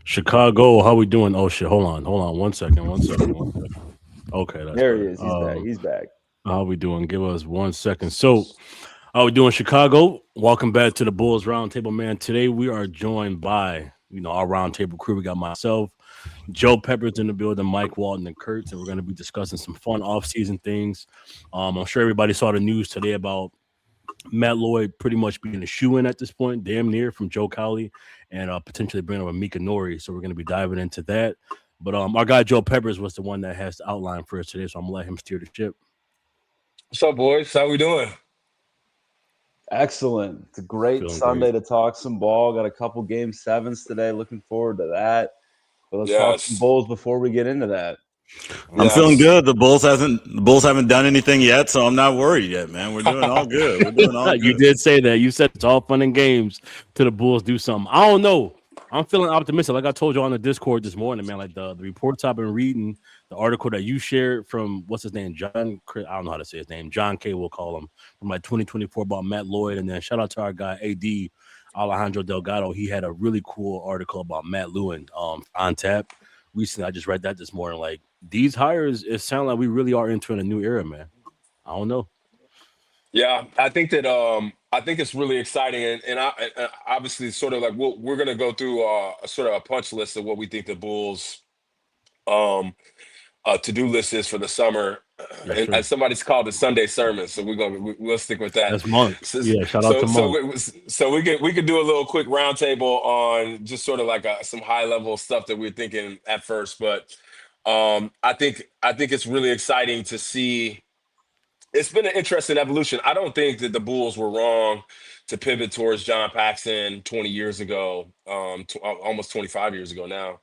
Chicago, how we doing? Oh shit, hold on, 1 second, 1 second, 1 second. Okay, that's There he better. is. He's back. He's back. How we doing? Give us 1 second. So, how we doing, Chicago? Welcome back to the Bulls Roundtable, man. Today we are joined by our roundtable crew. We got myself, Joe Peppers in the building, Mike Walton, and Kurtz, and we're going to be discussing some fun off-season things. I'm sure everybody saw the news today about Matt Lloyd pretty much being a shoe in at this point, damn near from Joe Cowley, and potentially bringing over Mika Nori. So we're going to be diving into that. But our guy Joe Peppers was the one that has the outline for us today, so I'm gonna let him steer the ship. What's up, boys? How we doing? Excellent. It's a great Feeling great. Sunday to talk some ball. Got a couple game sevens today. Looking forward to that. But let's talk some Yes, Bulls before we get into that. I'm feeling yes. good. The Bulls haven't done anything yet, so I'm not worried yet, man. We're doing all good. We're doing all You good. did say that. You said it's all fun and games till the Bulls do something. I don't know. I'm feeling optimistic. Like I told you on the Discord this morning, man. Like the reports I've been reading, the article that you shared from what's his name, I don't know how to say his name. John K. We'll call him from like 2024 about Matt Lloyd, and then shout out to our guy AD Alejandro Delgado. He had a really cool article about Matt Lewin on tap recently. I just read that this morning. Like these hires, it sounds like we really are entering a new era, man. I don't know. Yeah, I think it's really exciting, and obviously sort of like we're gonna go through a sort of a punch list of what we think the Bulls um to do list is for the summer. Yes, And sir. as somebody's called the Sunday sermon, so we'll stick with that. That's Monk. So Yeah, shout out to Monk. we could do a little quick roundtable on just sort of like some high level stuff that we're thinking at first, but I think it's really exciting to see. It's been an interesting evolution. I don't think that the Bulls were wrong to pivot towards John Paxson 20 years ago, almost 25 years ago now.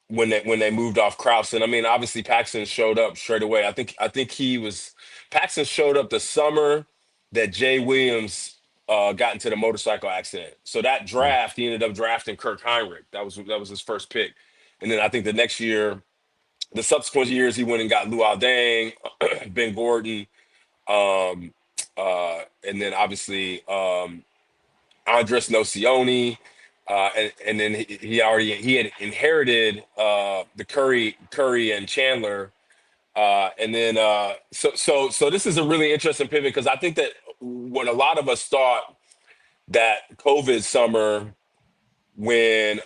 When they moved off Krause, and I mean, obviously Paxson showed up straight away. I think he was Paxson showed up the summer that Jay Williams got into the motorcycle accident. So that Mm. draft, he ended up drafting Kirk Heinrich. That was his first pick, and then I think the next year, the subsequent years, he went and got Luau Dang, Ben Gordon, um, and then obviously Andres Nocioni, and then he had inherited the Curry and Chandler, and then so this is a really interesting pivot because I think that what a lot of us thought that COVID summer when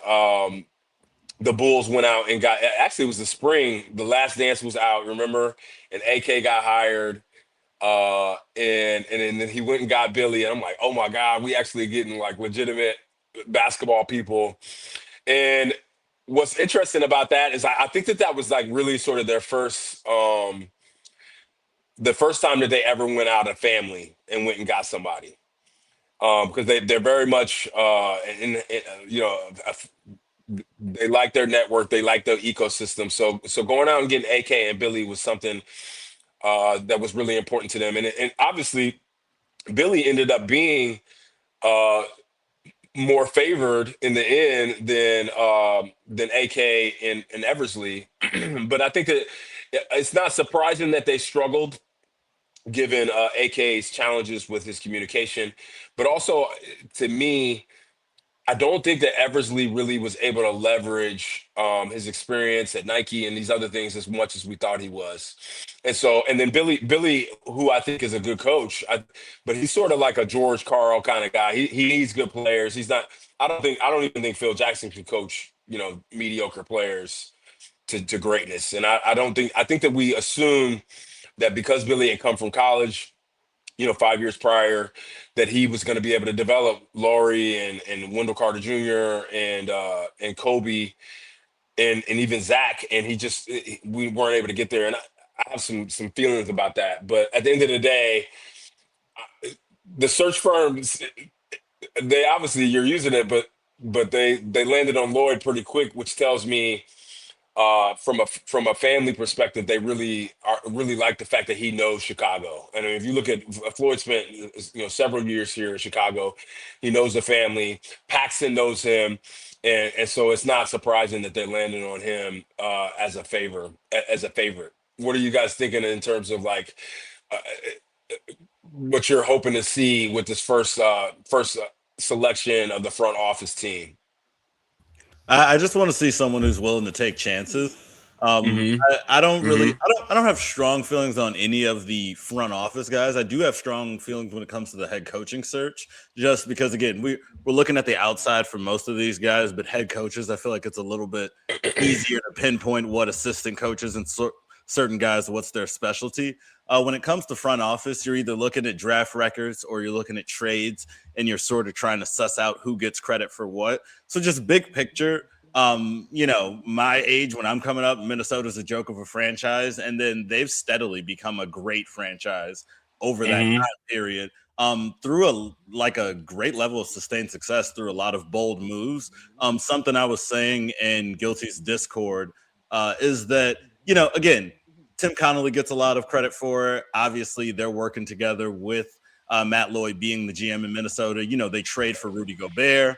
the Bulls went out and got, actually it was the spring, the Last Dance was out, remember, and AK got hired. And then he went and got Billy, and I'm like, oh my God, we actually getting like legitimate basketball people. And what's interesting about that is I think that was like really sort of their the first time that they ever went out a family and went and got somebody. Because they're very much they like their network, they like the ecosystem. So going out and getting AK and Billy was something that was really important to them, and obviously Billy ended up being uh, more favored in the end than AK and Eversley. But I think that it's not surprising that they struggled given AK's challenges with his communication, but also to me, I don't think that Eversley really was able to leverage his experience at Nike and these other things as much as we thought he was. And then Billy, who I think is a good coach, but he's sort of like a George Karl kind of guy. He needs good players. He's not. I don't even think Phil Jackson can coach mediocre players to greatness. And I don't think. I think that we assume that because Billy had come from college, 5 years prior, that he was going to be able to develop Laurie and Wendell Carter Jr. and Kobe and even Zach, and we weren't able to get there. And I have some feelings about that. But at the end of the day, the search firms, they obviously you're using it, but they landed on Lloyd pretty quick, which tells me from a family perspective, they really like the fact that he knows Chicago. And if you look at Floyd spent several years here in Chicago, he knows the family. Paxson knows him, and so it's not surprising that they're landing on him as a favorite. What are you guys thinking in terms of like uh, what you're hoping to see with this first selection of the front office team? I just want to see someone who's willing to take chances. Mm-hmm. I don't really, Mm-hmm. I don't have strong feelings on any of the front office guys. I do have strong feelings when it comes to the head coaching search, just because again, we're looking at the outside for most of these guys, but head coaches, I feel like it's a little bit easier to pinpoint what assistant coaches and certain guys, what's their specialty. When it comes to front office, you're either looking at draft records or you're looking at trades, and you're sort of trying to suss out who gets credit for what. So just big picture, my age when I'm coming up, Minnesota's a joke of a franchise, and then they've steadily become a great franchise over that Mm-hmm. time period. Through a great level of sustained success through a lot of bold moves. Something I was saying in Guilty's Discord is that, again, Tim Connolly gets a lot of credit for it. Obviously, they're working together with Matt Lloyd being the GM in Minnesota. They trade for Rudy Gobert.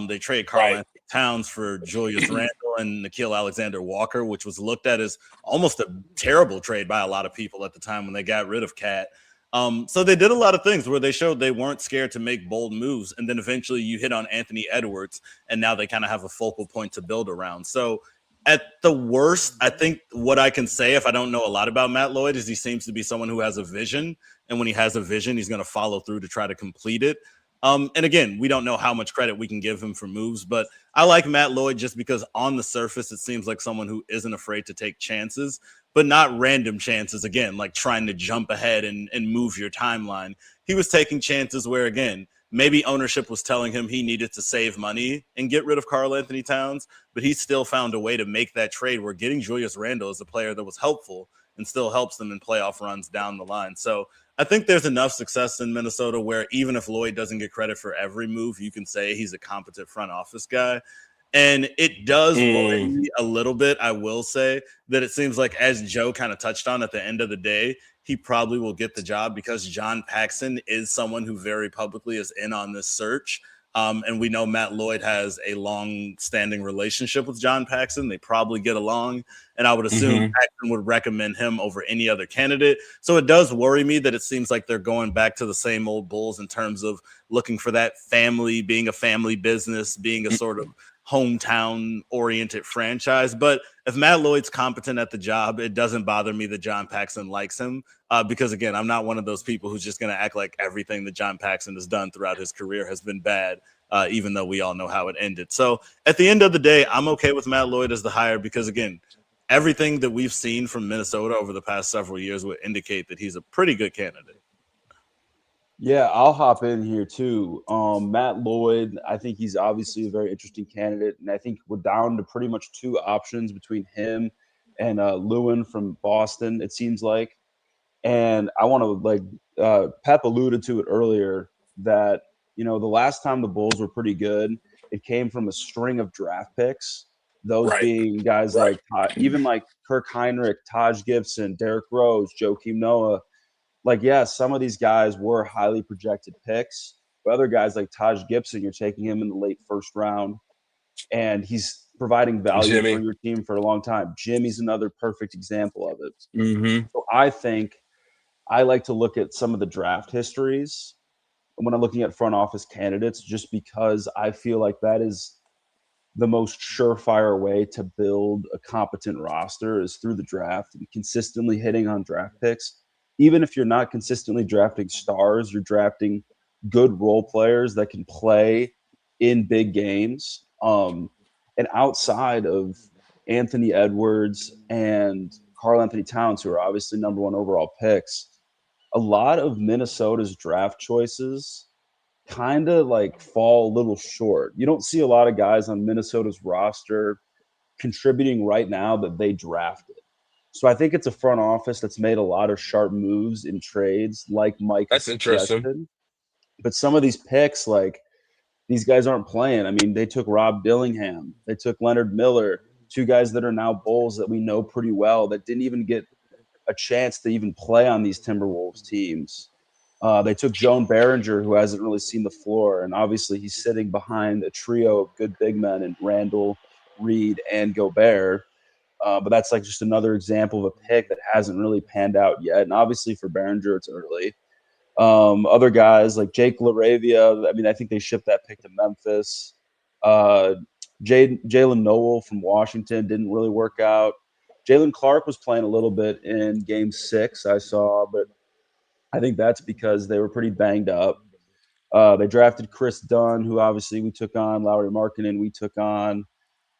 They trade Karl Right. Anthony Towns for Julius Randle and Nikhil Alexander Walker, which was looked at as almost a terrible trade by a lot of people at the time when they got rid of Cat. So they did a lot of things where they showed they weren't scared to make bold moves. And then eventually you hit on Anthony Edwards, and now they kind of have a focal point to build around. So at the worst, I think what I can say, if I don't know a lot about Matt Lloyd, is he seems to be someone who has a vision. And when he has a vision, he's going to follow through to try to complete it. And again, we don't know how much credit we can give him for moves, but I like Matt Lloyd just because on the surface, it seems like someone who isn't afraid to take chances, but not random chances. Again, like trying to jump ahead and move your timeline. He was taking chances where, again, maybe ownership was telling him he needed to save money and get rid of Karl Anthony Towns, but he still found a way to make that trade where getting Julius Randle is a player that was helpful and still helps them in playoff runs down the line. So I think there's enough success in Minnesota where even if Lloyd doesn't get credit for every move, you can say he's a competent front office guy. And it does worry me a little bit, I will say, that it seems like, as Joe kind of touched on at the end of the day, he probably will get the job because John Paxson is someone who very publicly is in on this search. And we know Matt Lloyd has a long-standing relationship with John Paxson. They probably get along, and I would assume Paxson would recommend him over any other candidate. So it does worry me that it seems like they're going back to the same old Bulls in terms of looking for that family, being a family business, being a sort of hometown-oriented franchise. But if Matt Lloyd's competent at the job, it doesn't bother me that John Paxson likes him because, again, I'm not one of those people who's just going to act like everything that John Paxson has done throughout his career has been bad. Even though we all know how it ended. So at the end of the day, I'm okay with Matt Lloyd as the hire because, again, everything that we've seen from Minnesota over the past several years would indicate that he's a pretty good candidate. Yeah, I'll hop in here too. Matt Lloyd, I think he's obviously a very interesting candidate, and I think we're down to pretty much two options between him and Lewin from Boston, it seems like. And I want to Pep alluded to it earlier that the last time the Bulls were pretty good, it came from a string of draft picks. Those Right. being guys like even like Kirk Heinrich, Taj Gibson, Derrick Rose, Joakim Noah. Some of these guys were highly projected picks, but other guys like Taj Gibson, you're taking him in the late first round, and he's providing value for your team for a long time. Jimmy's another perfect example of it. So I think I like to look at some of the draft histories when I'm looking at front office candidates, just because I feel like that is the most surefire way to build a competent roster is through the draft and consistently hitting on draft picks. Even if you're not consistently drafting stars, you're drafting good role players that can play in big games. And outside of Anthony Edwards and Karl Anthony Towns, who are obviously number one overall picks, a lot of Minnesota's draft choices kind of fall a little short. You don't see a lot of guys on Minnesota's roster contributing right now that they drafted. So I think it's a front office that's made a lot of sharp moves in trades, like Mike has suggested. But some of these picks, these guys aren't playing. I mean, they took Rob Dillingham, they took Leonard Miller, two guys that are now Bulls that we know pretty well that didn't even get a chance to even play on these Timberwolves teams. They took Joan Behringer, who hasn't really seen the floor, and obviously he's sitting behind a trio of good big men in Randall, Reed, and Gobert. But that's just another example of a pick that hasn't really panned out yet. And obviously for Behringer, it's early. Other guys like Jake LaRavia, I mean, I think they shipped that pick to Memphis. Jalen Noel from Washington didn't really work out. Jalen Clark was playing a little bit in Game 6, I saw, but I think that's because they were pretty banged up. They drafted Chris Dunn, who obviously we took on, Lauri Markkanen we took on.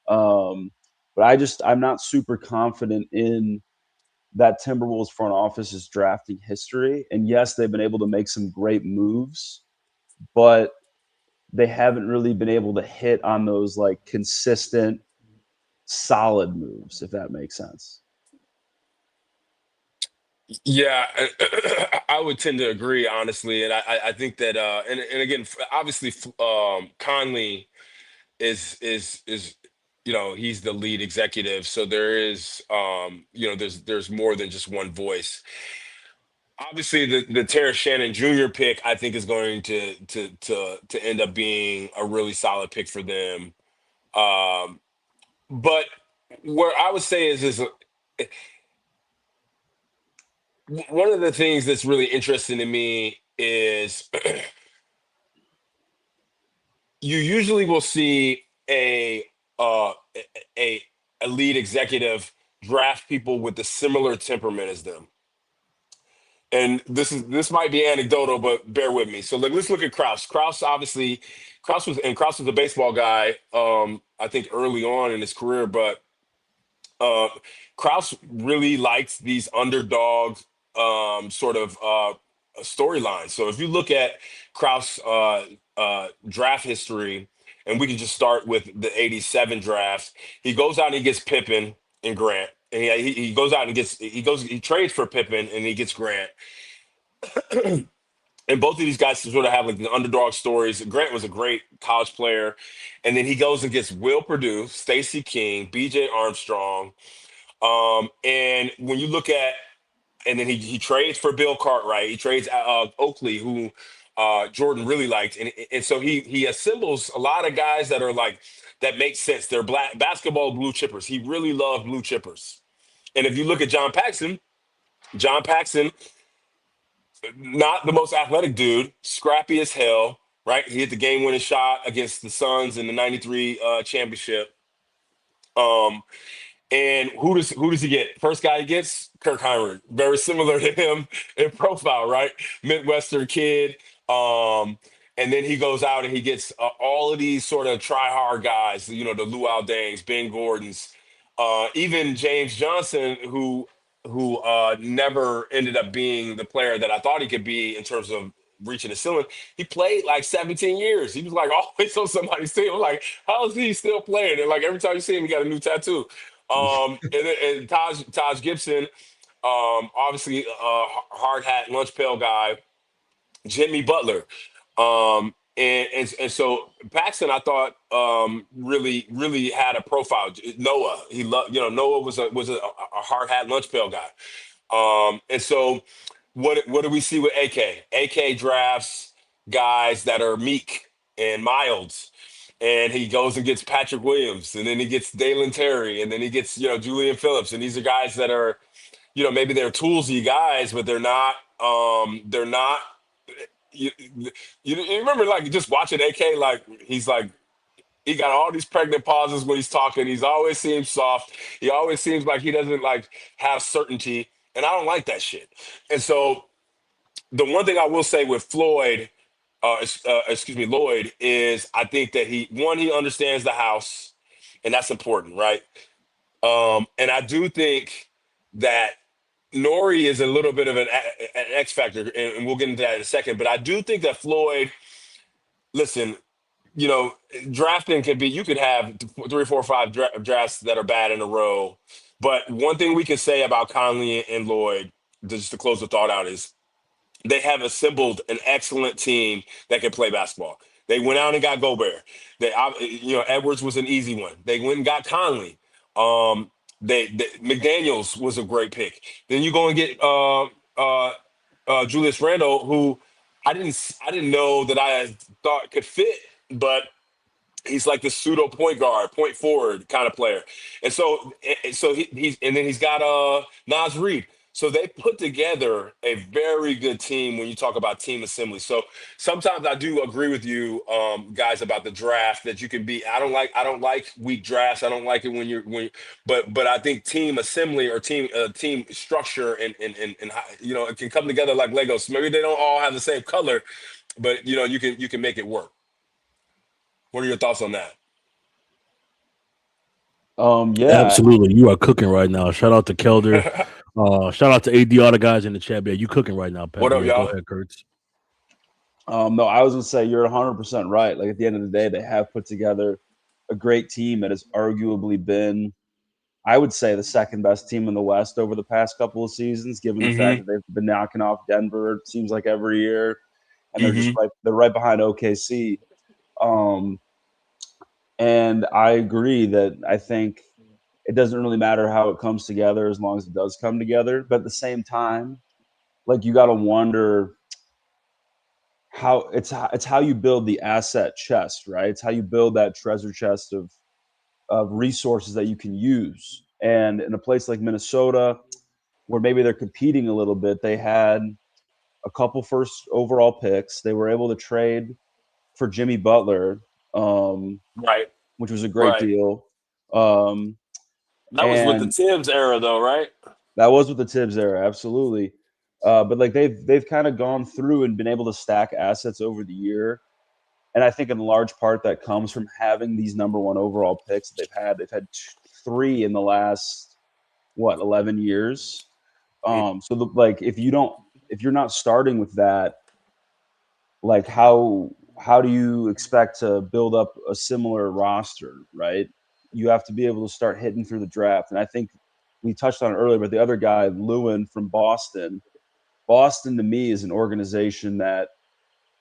But I'm not super confident in that Timberwolves front office's drafting history. And yes, they've been able to make some great moves, but they haven't really been able to hit on those like consistent, solid moves, if that makes sense. Yeah, I would tend to agree, honestly, and I think that and again, obviously, Conley is he's the lead executive, so there is there's more than just one voice. Obviously, the Terrence Shannon Jr. pick I think is going to end up being a really solid pick for them. But where I would say is one of the things that's really interesting to me is you usually will see uh, a a lead executive draft people with a similar temperament as them. And this might be anecdotal, but bear with me. So let's look at Kraus. Kraus was a baseball guy. I think early on in his career, but uh, Kraus really likes these underdog sort of storylines. So if you look at Kraus' draft history, and we can just start with the '87 draft, he goes out and he gets Pippen and Grant, and he goes out and he trades for Pippen and he gets Grant. And both of these guys sort of have like the underdog stories. Grant was a great college player, and then he goes and gets Will Purdue, Stacey King, B.J. Armstrong, and when you look at, and then he trades for Bill Cartwright. He trades Oakley, who Jordan really liked, and so he assembles a lot of guys that are like that make sense. They're black basketball blue chippers. He really loved blue chippers. And if you look at John Paxson, not the most athletic dude, scrappy as hell. Right, he hit the game-winning shot against the Suns in the '93 championship. Um, And who does he get? First guy he gets, Kirk Heinrich. Very similar to him in profile, right? Midwestern kid. And then he goes out and he gets all of these sort of try-hard guys, the Luau Dangs, Ben Gordons, even James Johnson, who never ended up being the player that I thought he could be in terms of reaching the ceiling. He played like 17 years. He was like always on somebody's team. I'm like, how is he still playing? And like every time you see him, he got a new tattoo. And Taj Gibson, obviously hard hat, lunch pail guy, Jimmy Butler. And so Paxson, I thought, really, really had a profile. Noah, he loved, Noah was a hard hat, lunch pail guy. And so what do we see with AK? AK drafts guys that are meek and mild. And he goes and gets Patrick Williams, and then he gets Dalen Terry, and then he gets, Julian Phillips. And these are guys that are, maybe they're toolsy guys, but they're not, you, you remember like just watching AK, like he's like, he got all these pregnant pauses when he's talking. He's always seems soft. He always seems like he doesn't like have certainty. And I don't like that shit. And so the one thing I will say with Lloyd, is I think that he understands the house, and that's important, right? And I do think that Nori is a little bit of an X factor, and we'll get into that in a second. But I do think that Floyd, listen, drafting can be, you could have 3, 4, 5 drafts that are bad in a row. But one thing we can say about Conley and Lloyd, just to close the thought out, is they have assembled an excellent team that can play basketball. They went out and got Gobert. Edwards was an easy one. They went and got Conley. McDaniels was a great pick. Then you go and get Julius Randle, who I didn't know that I thought could fit, but he's like the pseudo point guard, point forward kind of player. And so he's and then he's got Nas Reed. So they put together a very good team when you talk about team assembly. So sometimes I do agree with you, guys, about the draft that you can be. I don't like weak drafts. I don't like it but I think team assembly or team structure and it can come together like Legos. Maybe they don't all have the same color, but you can make it work. What are your thoughts on that? Yeah. Absolutely. You are cooking right now. Shout out to Kelder. Shout out to AD, all the guys in the chat. Yeah, you cooking right now, Pep. What up, Yeah, go y'all? ahead, Kurtz. No, I was gonna say you're 100% right. Like at the end of the day, they have put together a great team that has arguably been, I would say, the second best team in the West over the past couple of seasons, given the fact that they've been knocking off Denver, it seems like every year, and they're right behind OKC. And I agree that I think it doesn't really matter how it comes together as long as it does come together. But at the same time, like you got to wonder how it's how you build the asset chest, right? It's how you build that treasure chest of resources that you can use. And in a place like Minnesota, where maybe they're competing a little bit, they had a couple first overall picks. They were able to trade for Jimmy Butler, Right. which was a great Right. deal. That was with the And Tibbs era, though, right? that was with the Tibbs era, absolutely. But like they've kind of gone through and been able to stack assets over the year, and I think in large part that comes from having these number one overall picks that they've had. They've had three in the last 11 years. Like if you're not starting with that, like how do you expect to build up a similar roster, right? You have to be able to start hitting through the draft, and I think we touched on it earlier, but the other guy, Lewin from Boston. Boston to me is an organization that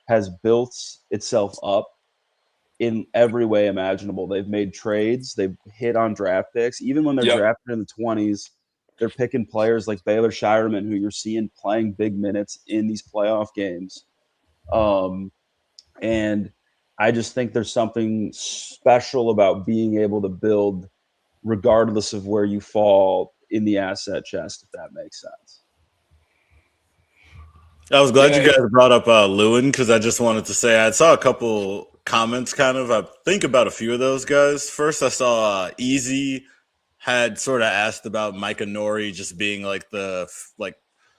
has built itself up in every way imaginable. They've made trades, they've hit on draft picks. Even when they're Yep. drafted in the 20s, they're picking players like Baylor Shireman, who you're seeing playing big minutes in these playoff games. And I just think there's something special about being able to build regardless of where you fall in the asset chest, if that makes sense. I was glad Yeah, you guys brought up Lewin, because I just wanted to say I saw a couple comments kind of. I think about a few of those guys. First, I saw Easy had sort of asked about Micah Nori just being like the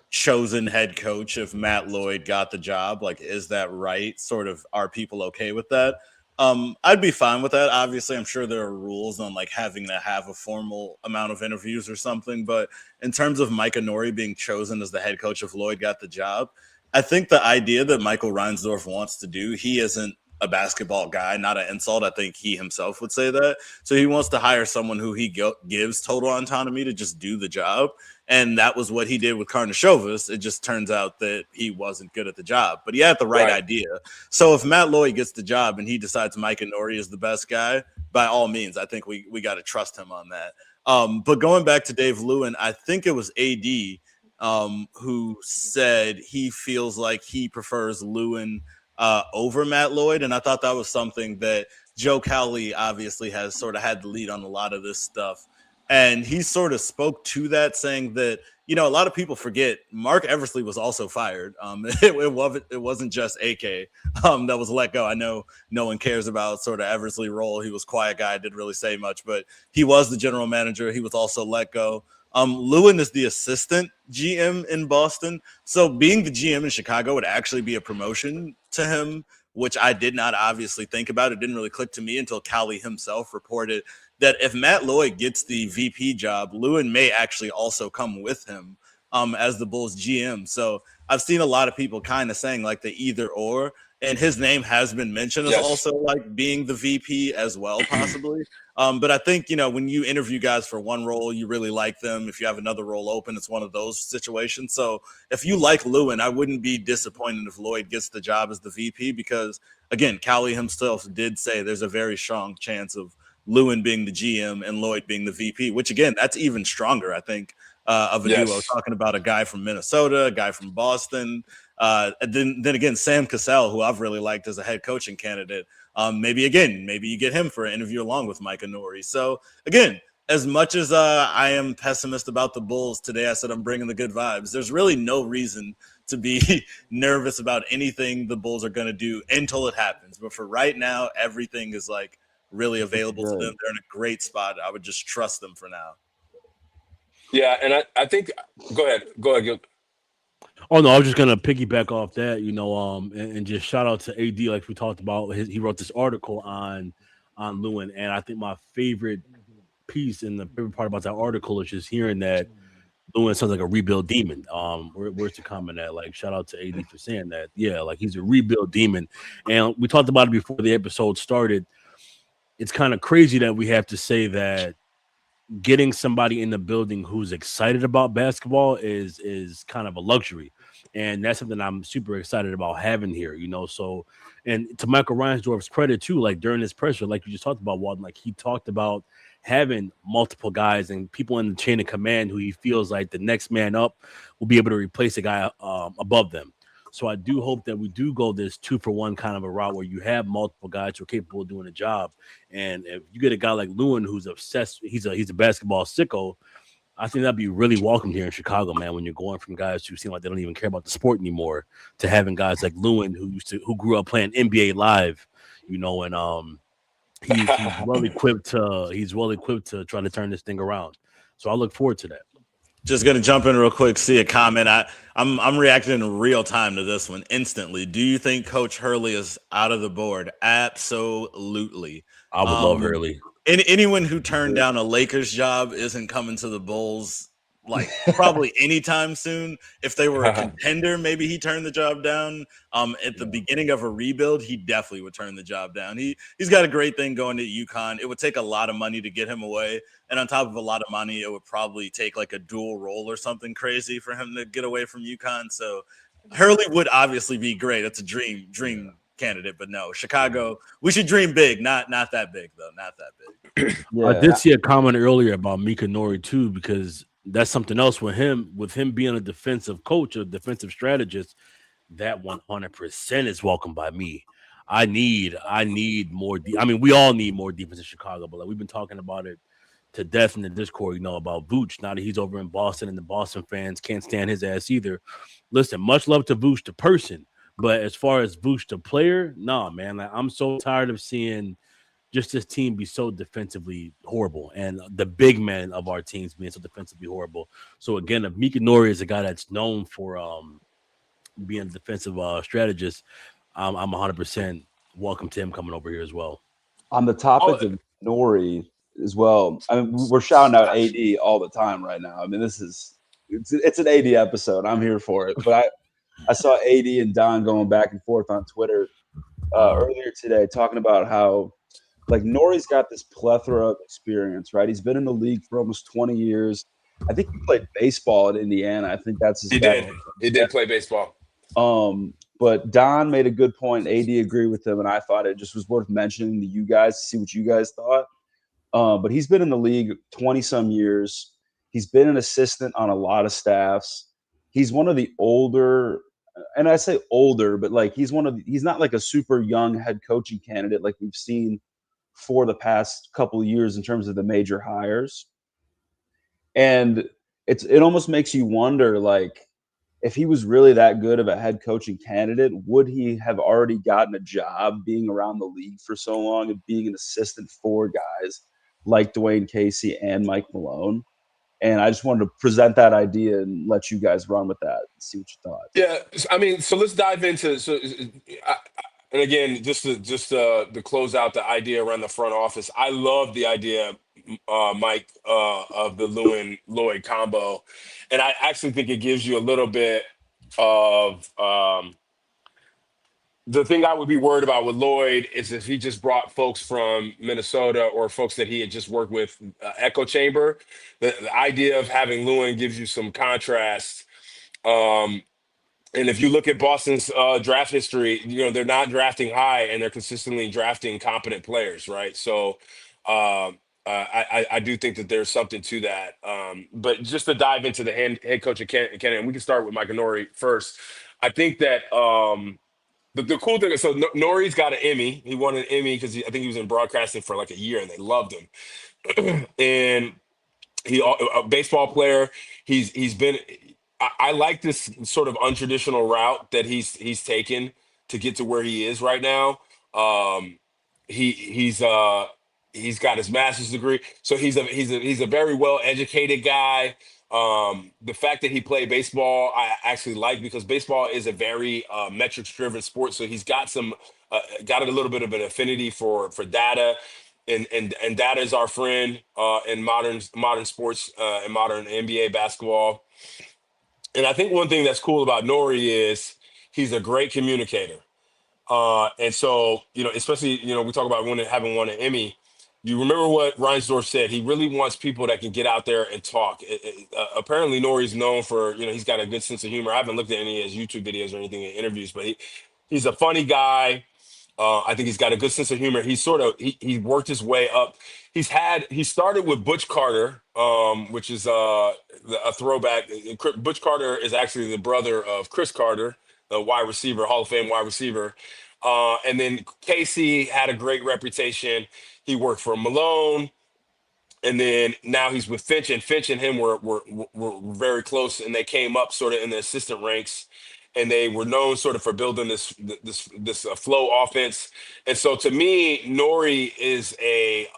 chosen head coach if Matt Lloyd got the job. Like, is that right? Sort of, are people okay with that? I'd be fine with that. Obviously, I'm sure there are rules on like having to have a formal amount of interviews or something. But in terms of Micah Nori being chosen as the head coach if Lloyd got the job, I think the idea that Michael Reinsdorf wants to do, he isn't a basketball guy, not an insult. I think he himself would say that. So he wants to hire someone who he gives total autonomy to just do the job. And that was what he did with Karnisovas. It just turns out that he wasn't good at the job, but he had the right idea. So if Matt Lloyd gets the job and he decides Micah Nori is the best guy, by all means, I think we got to trust him on that. But going back to Dave Lewin, I think it was AD who said he feels like he prefers Lewin over Matt Lloyd. And I thought that was something that Joe Cowley obviously has sort of had the lead on a lot of this stuff. And he sort of spoke to that, saying that, a lot of people forget Mark Eversley was also fired. It wasn't just AK that was let go. I know no one cares about sort of Eversley role. He was a quiet guy, didn't really say much, but he was the general manager. He was also let go. Lewin is the assistant GM in Boston. So being the GM in Chicago would actually be a promotion to him, which I did not obviously think about. It didn't really click to me until Cowley himself reported that if Matt Lloyd gets the VP job, Lewin may actually also come with him as the Bulls GM. So I've seen a lot of people kind of saying like the either or, and his name has been mentioned as also like being the VP as well, possibly. But I think, when you interview guys for one role, you really like them. If you have another role open, it's one of those situations. So if you like Lewin, I wouldn't be disappointed if Lloyd gets the job as the VP, because, again, Cowley himself did say there's a very strong chance of Lewin being the GM and Lloyd being the VP, which, again, that's even stronger, I think, of a duo. Talking about a guy from Minnesota, a guy from Boston. Then again, Sam Cassell, who I've really liked as a head coaching candidate. Maybe you get him for an interview along with Micah Nori. So again, as much as I am pessimist about the Bulls today, I said I'm bringing the good vibes. There's really no reason to be nervous about anything the Bulls are going to do until it happens. But for right now, everything is like really available to them. They're in a great spot. I would just trust them for now. Yeah, and I think go ahead. Gil. Oh no, I was just gonna piggyback off that, and just shout out to AD like we talked about. He wrote this article on Lewin, and I think my favorite piece and the favorite part about that article is just hearing that Lewin sounds like a rebuild demon. Where's the comment at? Like, shout out to AD for saying that. Yeah, like he's a rebuild demon, and we talked about it before the episode started. It's kind of crazy that we have to say that getting somebody in the building who's excited about basketball is kind of a luxury, and that's something I'm super excited about having here. So, and to Michael Reinsdorf's credit too, like during this pressure, like you just talked about, Walton, like he talked about having multiple guys and people in the chain of command who he feels like the next man up will be able to replace a guy above them. So I do hope that we do go this 2-for-1 kind of a route where you have multiple guys who are capable of doing a job. And if you get a guy like Lewin who's obsessed, he's a basketball sicko. I think that'd be really welcomed here in Chicago, man. When you're going from guys who seem like they don't even care about the sport anymore to having guys like Lewin who grew up playing NBA Live, and he's well equipped to try to turn this thing around. So I look forward to that. Just gonna jump in real quick, see a comment. I'm reacting in real time to this one instantly. Do you think Coach Hurley is out of the board? Absolutely. I would love Hurley. Anyone who turned down a Lakers job isn't coming to the Bulls like probably anytime soon. If they were a contender, maybe he turned the job down. At the beginning of a rebuild, he definitely would turn the job down. He's got a great thing going to UConn. It would take a lot of money to get him away. And on top of a lot of money, it would probably take like a dual role or something crazy for him to get away from UConn. So Hurley would obviously be great. It's a dream candidate, but no, Chicago, we should dream big, not that big though, not that big. Yeah. I did see a comment earlier about Mika Nori too, because that's something else with him being a defensive coach, a defensive strategist. That 100% is welcome by me. I need more. We all need more defense in Chicago, but like we've been talking about it to death in the Discord, about Vooch. Now that he's over in Boston and the Boston fans can't stand his ass either. Listen, much love to Vooch the person, but as far as Vooch the player, nah, man. Like, I'm so tired of seeing just this team be so defensively horrible and the big men of our teams being so defensively horrible. So again, if Mika Nori is a guy that's known for being a defensive strategist, I'm 100% welcome to him coming over here as well. On the topic of Nori as well, we're shouting out AD all the time right now. It's an AD episode. I'm here for it. But I saw AD and Don going back and forth on Twitter earlier today talking about how like Nori's got this plethora of experience, right? He's been in the league for almost 20 years. I think he played baseball at Indiana. I think that's his He did play baseball. But Don made a good point. AD agreed with him, and I thought it just was worth mentioning to you guys to see what you guys thought. But he's been in the league 20-some years. He's been an assistant on a lot of staffs. He's one of the older, and I say older, but like he's not like a super young head coaching candidate like we've seen for the past couple of years in terms of the major hires. And it almost makes you wonder, like, if he was really that good of a head coaching candidate, would he have already gotten a job being around the league for so long and being an assistant for guys like Dwayne Casey and Mike Malone? And I just wanted to present that idea and let you guys run with that and see what you thought. Yeah, so let's dive into and again, just to close out the idea around the front office. I love the idea, Mike, of the Lewin Lloyd combo, and I actually think it gives you a little bit of the thing I would be worried about with Lloyd is if he just brought folks from Minnesota or folks that he had just worked with, echo chamber. The idea of having Lewin gives you some contrast. And if you look at Boston's draft history, they're not drafting high and they're consistently drafting competent players, right? So I do think that there's something to that. But just to dive into the head coach of Canada, and we can start with Mike Nori first. I think that The cool thing is, so Nori's got an Emmy. He won an Emmy because I think he was in broadcasting for like a year, and they loved him. And he a baseball player. He's been. I like this sort of untraditional route that he's taken to get to where he is right now. Um, he's got his master's degree, so he's a very well educated guy. The fact that he played baseball, I actually like, because baseball is a very metrics driven sport. So he's got got a little bit of an affinity for data, and data is our friend in modern sports and modern NBA basketball. And I think one thing that's cool about Nori is he's a great communicator. And so, especially, we talk about having won an Emmy. You remember what Reinsdorf said? He really wants people that can get out there and talk. Apparently, Nori's known for, he's got a good sense of humor. I haven't looked at any of his YouTube videos or anything in interviews, but he's a funny guy. I think he's got a good sense of humor. He worked his way up. He started with Butch Carter, which is a throwback. Butch Carter is actually the brother of Chris Carter, the wide receiver, Hall of Fame wide receiver. And then Casey had a great reputation. He worked for Malone, and then now he's with Finch. And Finch and him were very close, and they came up sort of in the assistant ranks, and they were known sort of for building this flow offense. And so to me, Nori is a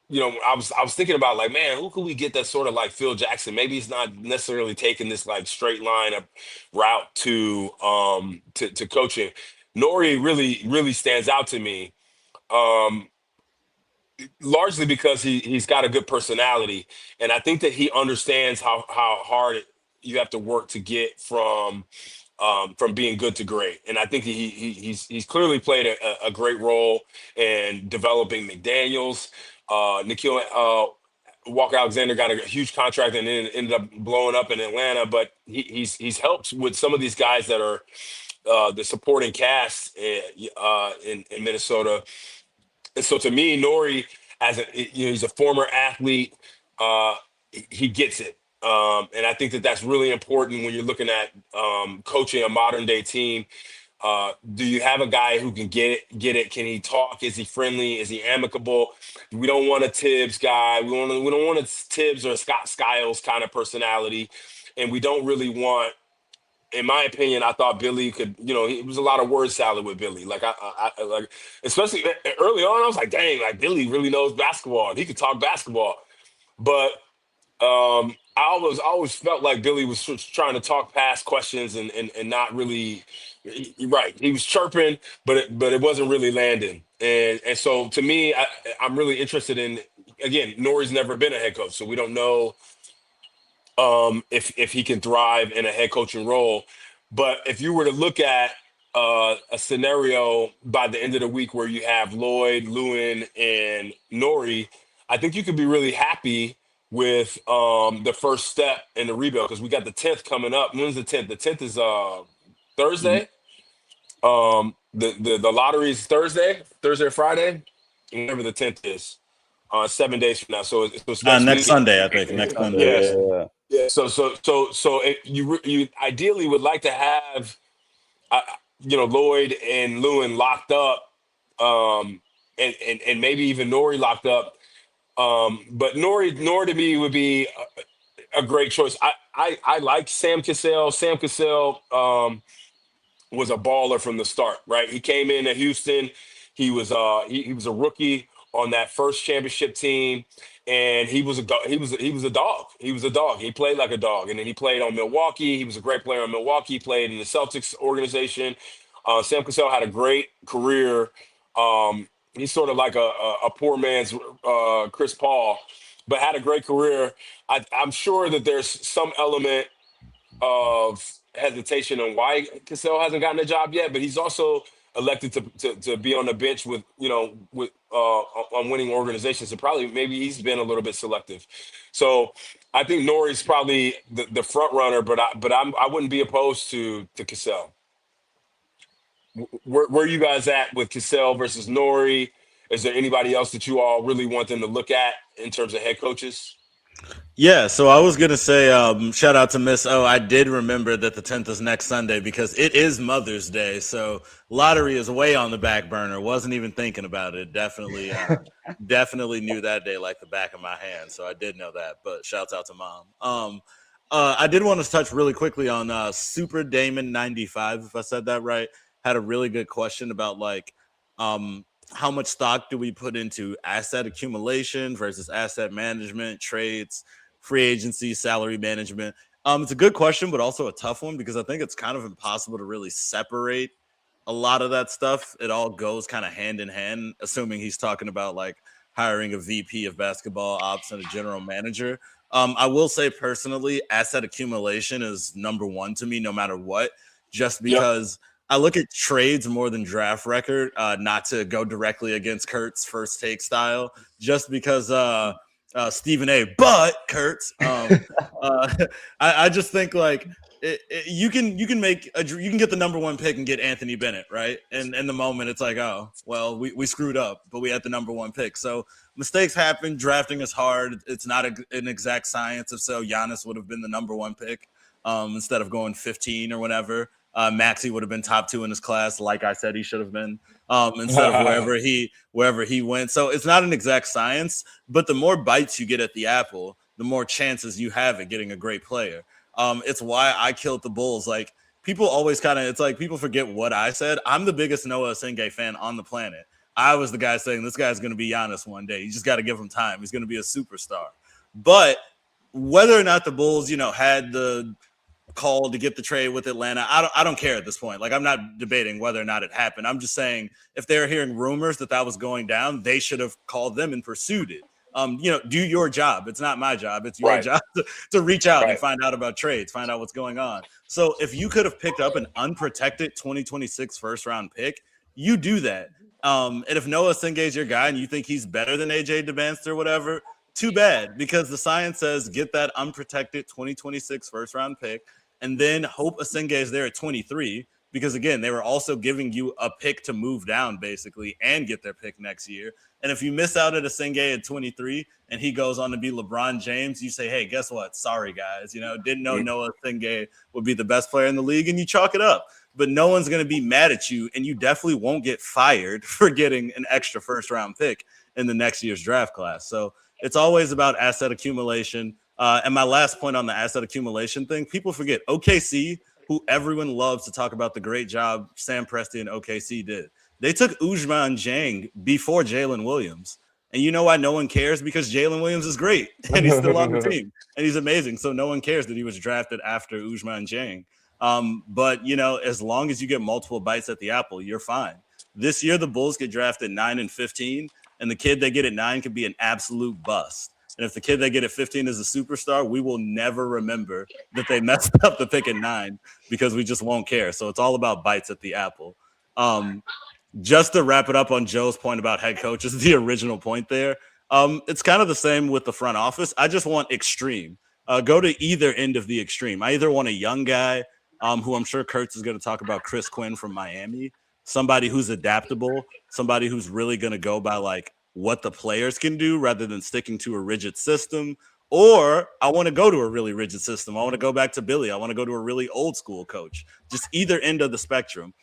I was thinking about, like, man, who could we get that's sort of like Phil Jackson? Maybe he's not necessarily taking this like straight line of route to coaching. Nori really stands out to me. Largely because he's got a good personality, and I think that he understands how hard you have to work to get from being good to great. And I think he's clearly played a great role in developing McDaniels. Nikhil Walker Alexander got a huge contract and then ended up blowing up in Atlanta, but he's helped with some of these guys that are the supporting cast in Minnesota. And so to me, Nori, he's a former athlete. He gets it. And I think that that's really important when you're looking at coaching a modern day team. Do you have a guy who can get it? Can he talk? Is he friendly? Is he amicable? We don't want a Tibbs guy. We don't want a Tibbs or Scott Skiles kind of personality. And we don't really want, in my opinion, I thought Billy could, it was a lot of word salad with Billy. Like I like, especially early on, I was like, dang, like Billy really knows basketball and he could talk basketball. But I always felt like Billy was trying to talk past questions and not really. Right, he was chirping, but it wasn't really landing. And so to me, I'm really interested in, again, Nori's never been a head coach, so we don't know if he can thrive in a head coaching role. But if you were to look at a scenario by the end of the week where you have Lloyd, Lewin, and Nori, I think you could be really happy with the first step in the rebuild, because we got the 10th coming up. When's the 10th? The 10th is Thursday. The lottery is Thursday or Friday, whenever the 10th is. 7 days from now. So it's next Sunday, I think. Next Sunday. Yeah. Yeah. So you ideally would like to have, Lloyd and Lewin locked up, and maybe even Nori locked up. But Nori to me would be a great choice. I like Sam Cassell. Sam Cassell was a baller from the start, right? He came in at Houston. He was he was a rookie on that first championship team, and he was a dog. He was a dog. He played like a dog, and then he played on Milwaukee. He was a great player on Milwaukee. He played in the Celtics organization. Sam Cassell had a great career. He's sort of like a poor man's Chris Paul, but had a great career. I'm sure that there's some element of hesitation on why Cassell hasn't gotten a job yet, but he's also elected to be on the bench with on winning organizations. So probably maybe he's been a little bit selective. So I think Nori's probably the front runner, but I wouldn't be opposed to Cassell. Where are you guys at with Cassell versus Nori? Is there anybody else that you all really want them to look at in terms of head coaches? Yeah, so I was gonna say, shout out to Miss O. I did remember that the 10th is next Sunday because it is Mother's Day. So lottery is way on the back burner. Wasn't even thinking about it. Definitely, definitely knew that day like the back of my hand. So I did know that. But shouts out to mom. I did want to touch really quickly on Super Damon 95, if I said that right. Had a really good question about like how much stock do we put into asset accumulation versus asset management, trades, free agency, salary management? It's a good question, but also a tough one because I think it's kind of impossible to really separate a lot of that stuff. It all goes kind of hand in hand, assuming he's talking about like hiring a VP of basketball ops and a general manager. I will say personally, asset accumulation is number one to me, no matter what, just because I look at trades more than draft record, not to go directly against Kurt's first take style, just because Stephen A. But Kurtz, I just think like you can get the number one pick and get Anthony Bennett, right? And in the moment, it's like, oh well, we screwed up, but we had the number one pick. So mistakes happen. Drafting is hard. It's not an exact science. If so, Giannis would have been the number one pick instead of going 15 or whatever. Maxey would have been top 2 in his class, like I said he should have been, instead of wherever he went. So it's not an exact science, but the more bites you get at the apple, the more chances you have at getting a great player. It's why I killed the Bulls. Like people always it's like people forget what I said. I'm the biggest Noah Osenge fan on the planet. I was the guy saying this guy's going to be Giannis one day. You just got to give him time. He's going to be a superstar. But whether or not the Bulls, had the call to get the trade with Atlanta, I don't care at this point. Like I'm not debating whether or not it happened. I'm just saying if they're hearing rumors that was going down, they should have called them and pursued it. Do your job. It's not my job. It's your job to reach out and find out about trades, find out what's going on. So if you could have picked up an unprotected 2026 first round pick, you do that. And if Noah Osenge is your guy and you think he's better than AJ DeBanster or whatever, too bad, because the science says get that unprotected 2026 first round pick and then hope Osenge is there at 23. Because again, they were also giving you a pick to move down basically and get their pick next year. And if you miss out at Osenge at 23 and he goes on to be LeBron James, you say, hey, guess what? Sorry, guys. Didn't know Noah Osenge would be the best player in the league, and you chalk it up. But no one's going to be mad at you, and you definitely won't get fired for getting an extra first-round pick in the next year's draft class. So it's always about asset accumulation. And my last point on the asset accumulation thing, people forget OKC, who everyone loves to talk about the great job Sam Presti and OKC did. They took Ousmane Dieng before Jalen Williams. And you know why no one cares? Because Jalen Williams is great and he's still on the team and he's amazing. So no one cares that he was drafted after Ousmane Dieng. But, as long as you get multiple bites at the apple, you're fine. This year, the Bulls get drafted 9 and 15, and the kid they get at 9 could be an absolute bust. And if the kid they get at 15 is a superstar, we will never remember that they messed up the pick at 9 because we just won't care. So it's all about bites at the apple. Just to wrap it up on Joe's point about head coaches, the original point there, it's kind of the same with the front office. I just want extreme. Go to either end of the extreme. I either want a young guy, who I'm sure Kurtz is going to talk about, Chris Quinn from Miami, somebody who's adaptable, somebody who's really going to go by like what the players can do rather than sticking to a rigid system. Or I want to go to a really rigid system. I want to go back to Billy. I want to go to a really old school coach. Just either end of the spectrum.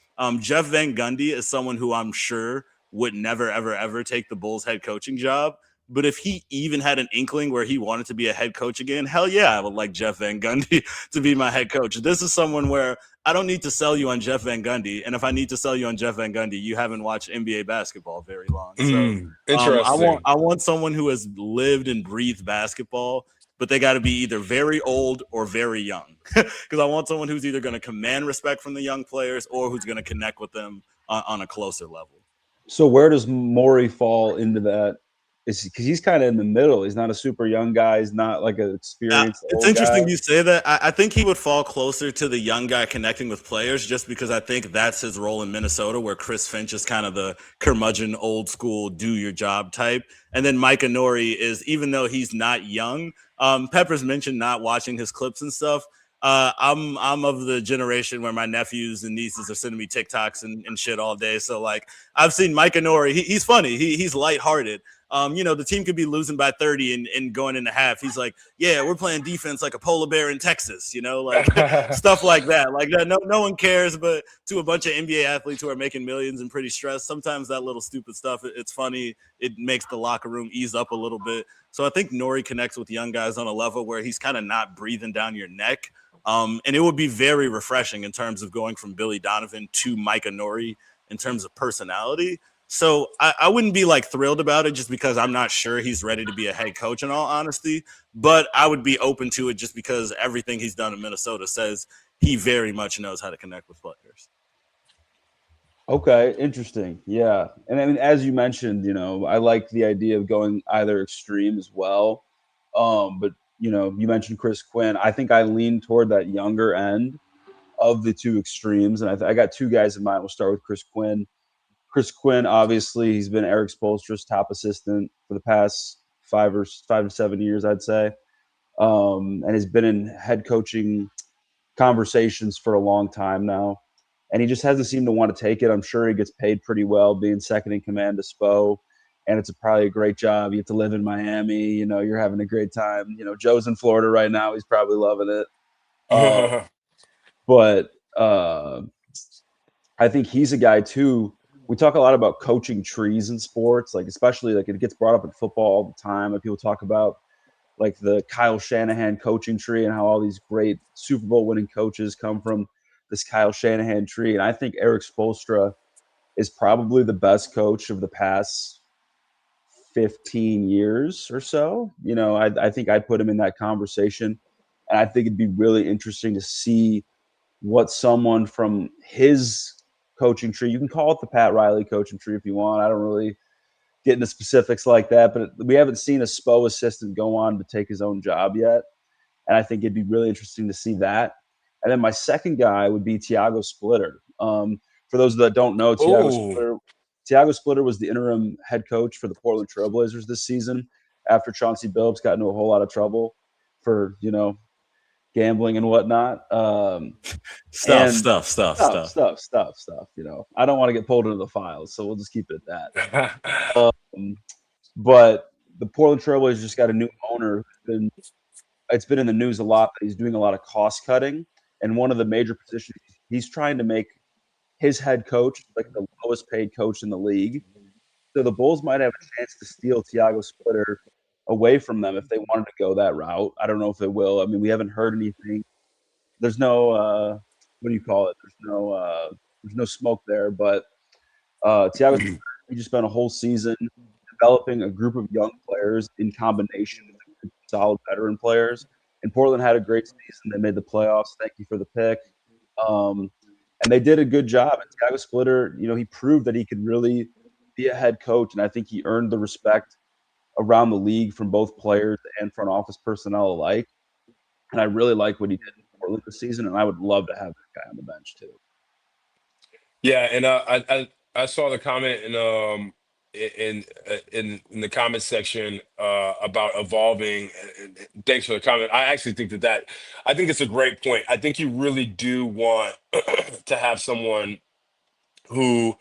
Jeff Van Gundy is someone who I'm sure would never, ever, ever take the Bulls head coaching job. But if he even had an inkling where he wanted to be a head coach again, hell yeah, I would like Jeff Van Gundy to be my head coach. This is someone where I don't need to sell you on Jeff Van Gundy. And if I need to sell you on Jeff Van Gundy, you haven't watched NBA basketball very long. So Interesting. I want someone who has lived and breathed basketball, but they got to be either very old or very young. Because I want someone who's either going to command respect from the young players or who's going to connect with them on a closer level. So where does Morey fall into that? Is because he's kind of in the middle. He's not a super young guy. He's not like an experienced. It's interesting you say that. I think he would fall closer to the young guy connecting with players, just because I think that's his role in Minnesota, where Chris Finch is kind of the curmudgeon, old school, do your job type, and then Micah Nori is, even though he's not young. Peppers mentioned not watching his clips and stuff. I'm of the generation where my nephews and nieces are sending me TikToks and shit all day. So like I've seen Micah Nori. He's funny. He's lighthearted. The team could be losing by 30 and going into half. He's like, yeah, we're playing defense like a polar bear in Texas, like stuff like that. Like that, no one cares, but to a bunch of NBA athletes who are making millions and pretty stressed, sometimes that little stupid stuff, it's funny. It makes the locker room ease up a little bit. So I think Nori connects with young guys on a level where he's kind of not breathing down your neck. And it would be very refreshing in terms of going from Billy Donovan to Micah Nori in terms of personality. So I wouldn't be like thrilled about it just because I'm not sure he's ready to be a head coach in all honesty, but I would be open to it just because everything he's done in Minnesota says he very much knows how to connect with players. Okay, interesting. Yeah. And I mean, as you mentioned, I like the idea of going either extreme as well. But you mentioned Chris Quinn. I think I lean toward that younger end of the two extremes. And I got two guys in mind. We'll start with Chris Quinn. Chris Quinn, obviously, he's been Eric Spoelstra's top assistant for the past 5 to 7 years, I'd say, and has been in head coaching conversations for a long time now. And he just hasn't seemed to want to take it. I'm sure he gets paid pretty well being second in command to Spo, and it's probably a great job. You get to live in Miami. You're having a great time. Joe's in Florida right now. He's probably loving it. But I think he's a guy, too. We talk a lot about coaching trees in sports, like especially like it gets brought up in football all the time. Like people talk about like the Kyle Shanahan coaching tree and how all these great Super Bowl winning coaches come from this Kyle Shanahan tree. And I think Eric Spoelstra is probably the best coach of the past 15 years or so. I think I'd put him in that conversation. And I think it'd be really interesting to see what someone from his coaching tree, you can call it the Pat Riley coaching tree if you want. I don't really get into specifics like that, but we haven't seen a Spo assistant go on to take his own job yet. And I think it'd be really interesting to see that. And then my second guy would be Tiago Splitter. For those that don't know, Tiago Splitter was the interim head coach for the Portland Trailblazers this season after Chauncey Billups got into a whole lot of trouble for, gambling and whatnot. Stuff. I don't want to get pulled into the files, so we'll just keep it at that. But the Portland Trailblazers just got a new owner. It's been in the news a lot that he's doing a lot of cost cutting, and one of the major positions he's trying to make his head coach like the lowest paid coach in the league. So the Bulls might have a chance to steal Tiago Splitter away from them if they wanted to go that route. I don't know if they will. I mean, we haven't heard anything. There's no what do you call it? There's no smoke there. But Tiago, he just spent a whole season developing a group of young players in combination with solid veteran players. And Portland had a great season. They made the playoffs. Thank you for the pick. And they did a good job. And Tiago Splitter, he proved that he could really be a head coach. And I think he earned the respect around the league from both players and front office personnel alike. And I really like what he did in Portland this season, and I would love to have that guy on the bench too. Yeah, and I saw the comment in the comment section about evolving. Thanks for the comment. I actually think I think it's a great point. I think you really do want to have someone who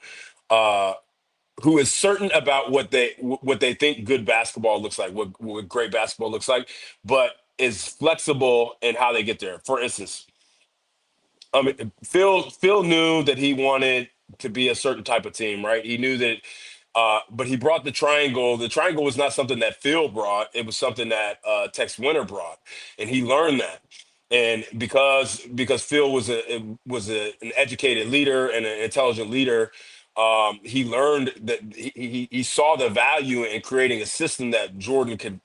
is certain about what they think good basketball looks like, what great basketball looks like, but is flexible in how they get there. For instance, Phil knew that he wanted to be a certain type of team, right? He knew that, but he brought the triangle. The triangle was not something that Phil brought; it was something that Tex Winter brought, and he learned that. And because Phil was an educated leader and an intelligent leader, he learned that he saw the value in creating a system that Jordan could.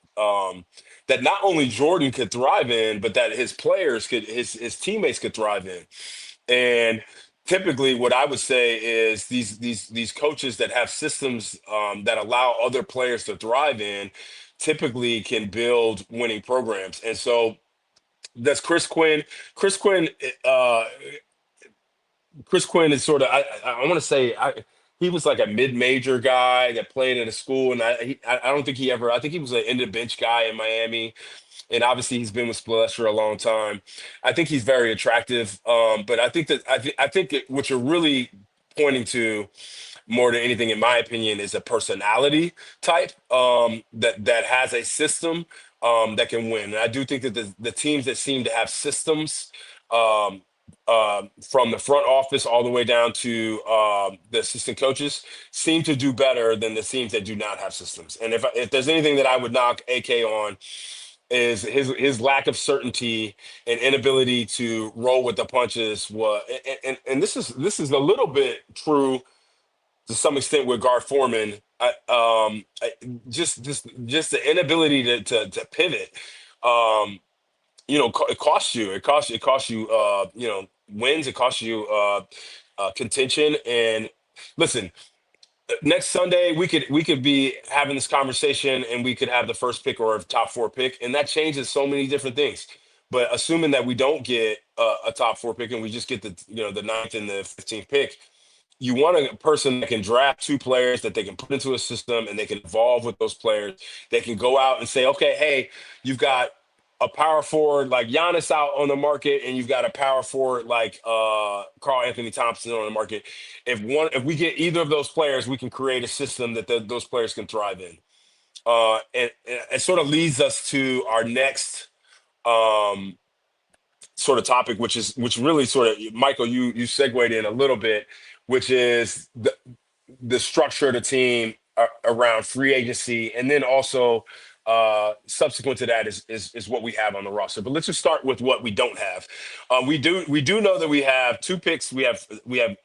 That not only Jordan could thrive in, but that his players his teammates could thrive in. And typically, what I would say is these coaches that have systems that allow other players to thrive in, typically can build winning programs. And so that's Chris Quinn. Chris Quinn is sort of I want to say he was like a mid-major guy that played at a school, and I don't think he ever. I think he was an end of bench guy in Miami, and obviously he's been with Splash for a long time. I think he's very attractive, but I think that what you're really pointing to more than anything, in my opinion, is a personality type that has a system that can win. And I do think that the teams that seem to have systems, um, from the front office all the way down to the assistant coaches, seem to do better than the teams that do not have systems. And if there's anything that I would knock AK on, is his lack of certainty and inability to roll with the punches. And this is a little bit true to some extent with Gar Forman. Just the inability to pivot. It costs you. It costs you. Wins. It costs you contention. And listen, next Sunday we could be having this conversation and we could have the first pick or a top 4 pick, and that changes so many different things. But assuming that we don't get a top 4 pick and we just get the ninth and the 15th pick, you want a person that can draft 2 players that they can put into a system and they can evolve with those players. They can go out and say, okay, hey, you've got a power forward like Giannis out on the market, and you've got a power forward like Karl Anthony Thompson on the market. If we get either of those players, we can create a system that those players can thrive in. And it sort of leads us to our next sort of topic, which really sort of, Michael, you segued in a little bit, which is the structure of the team around free agency, and then also subsequent to that is what we have on the roster. But let's just start with what we don't have. We do know that we have 2 picks. We have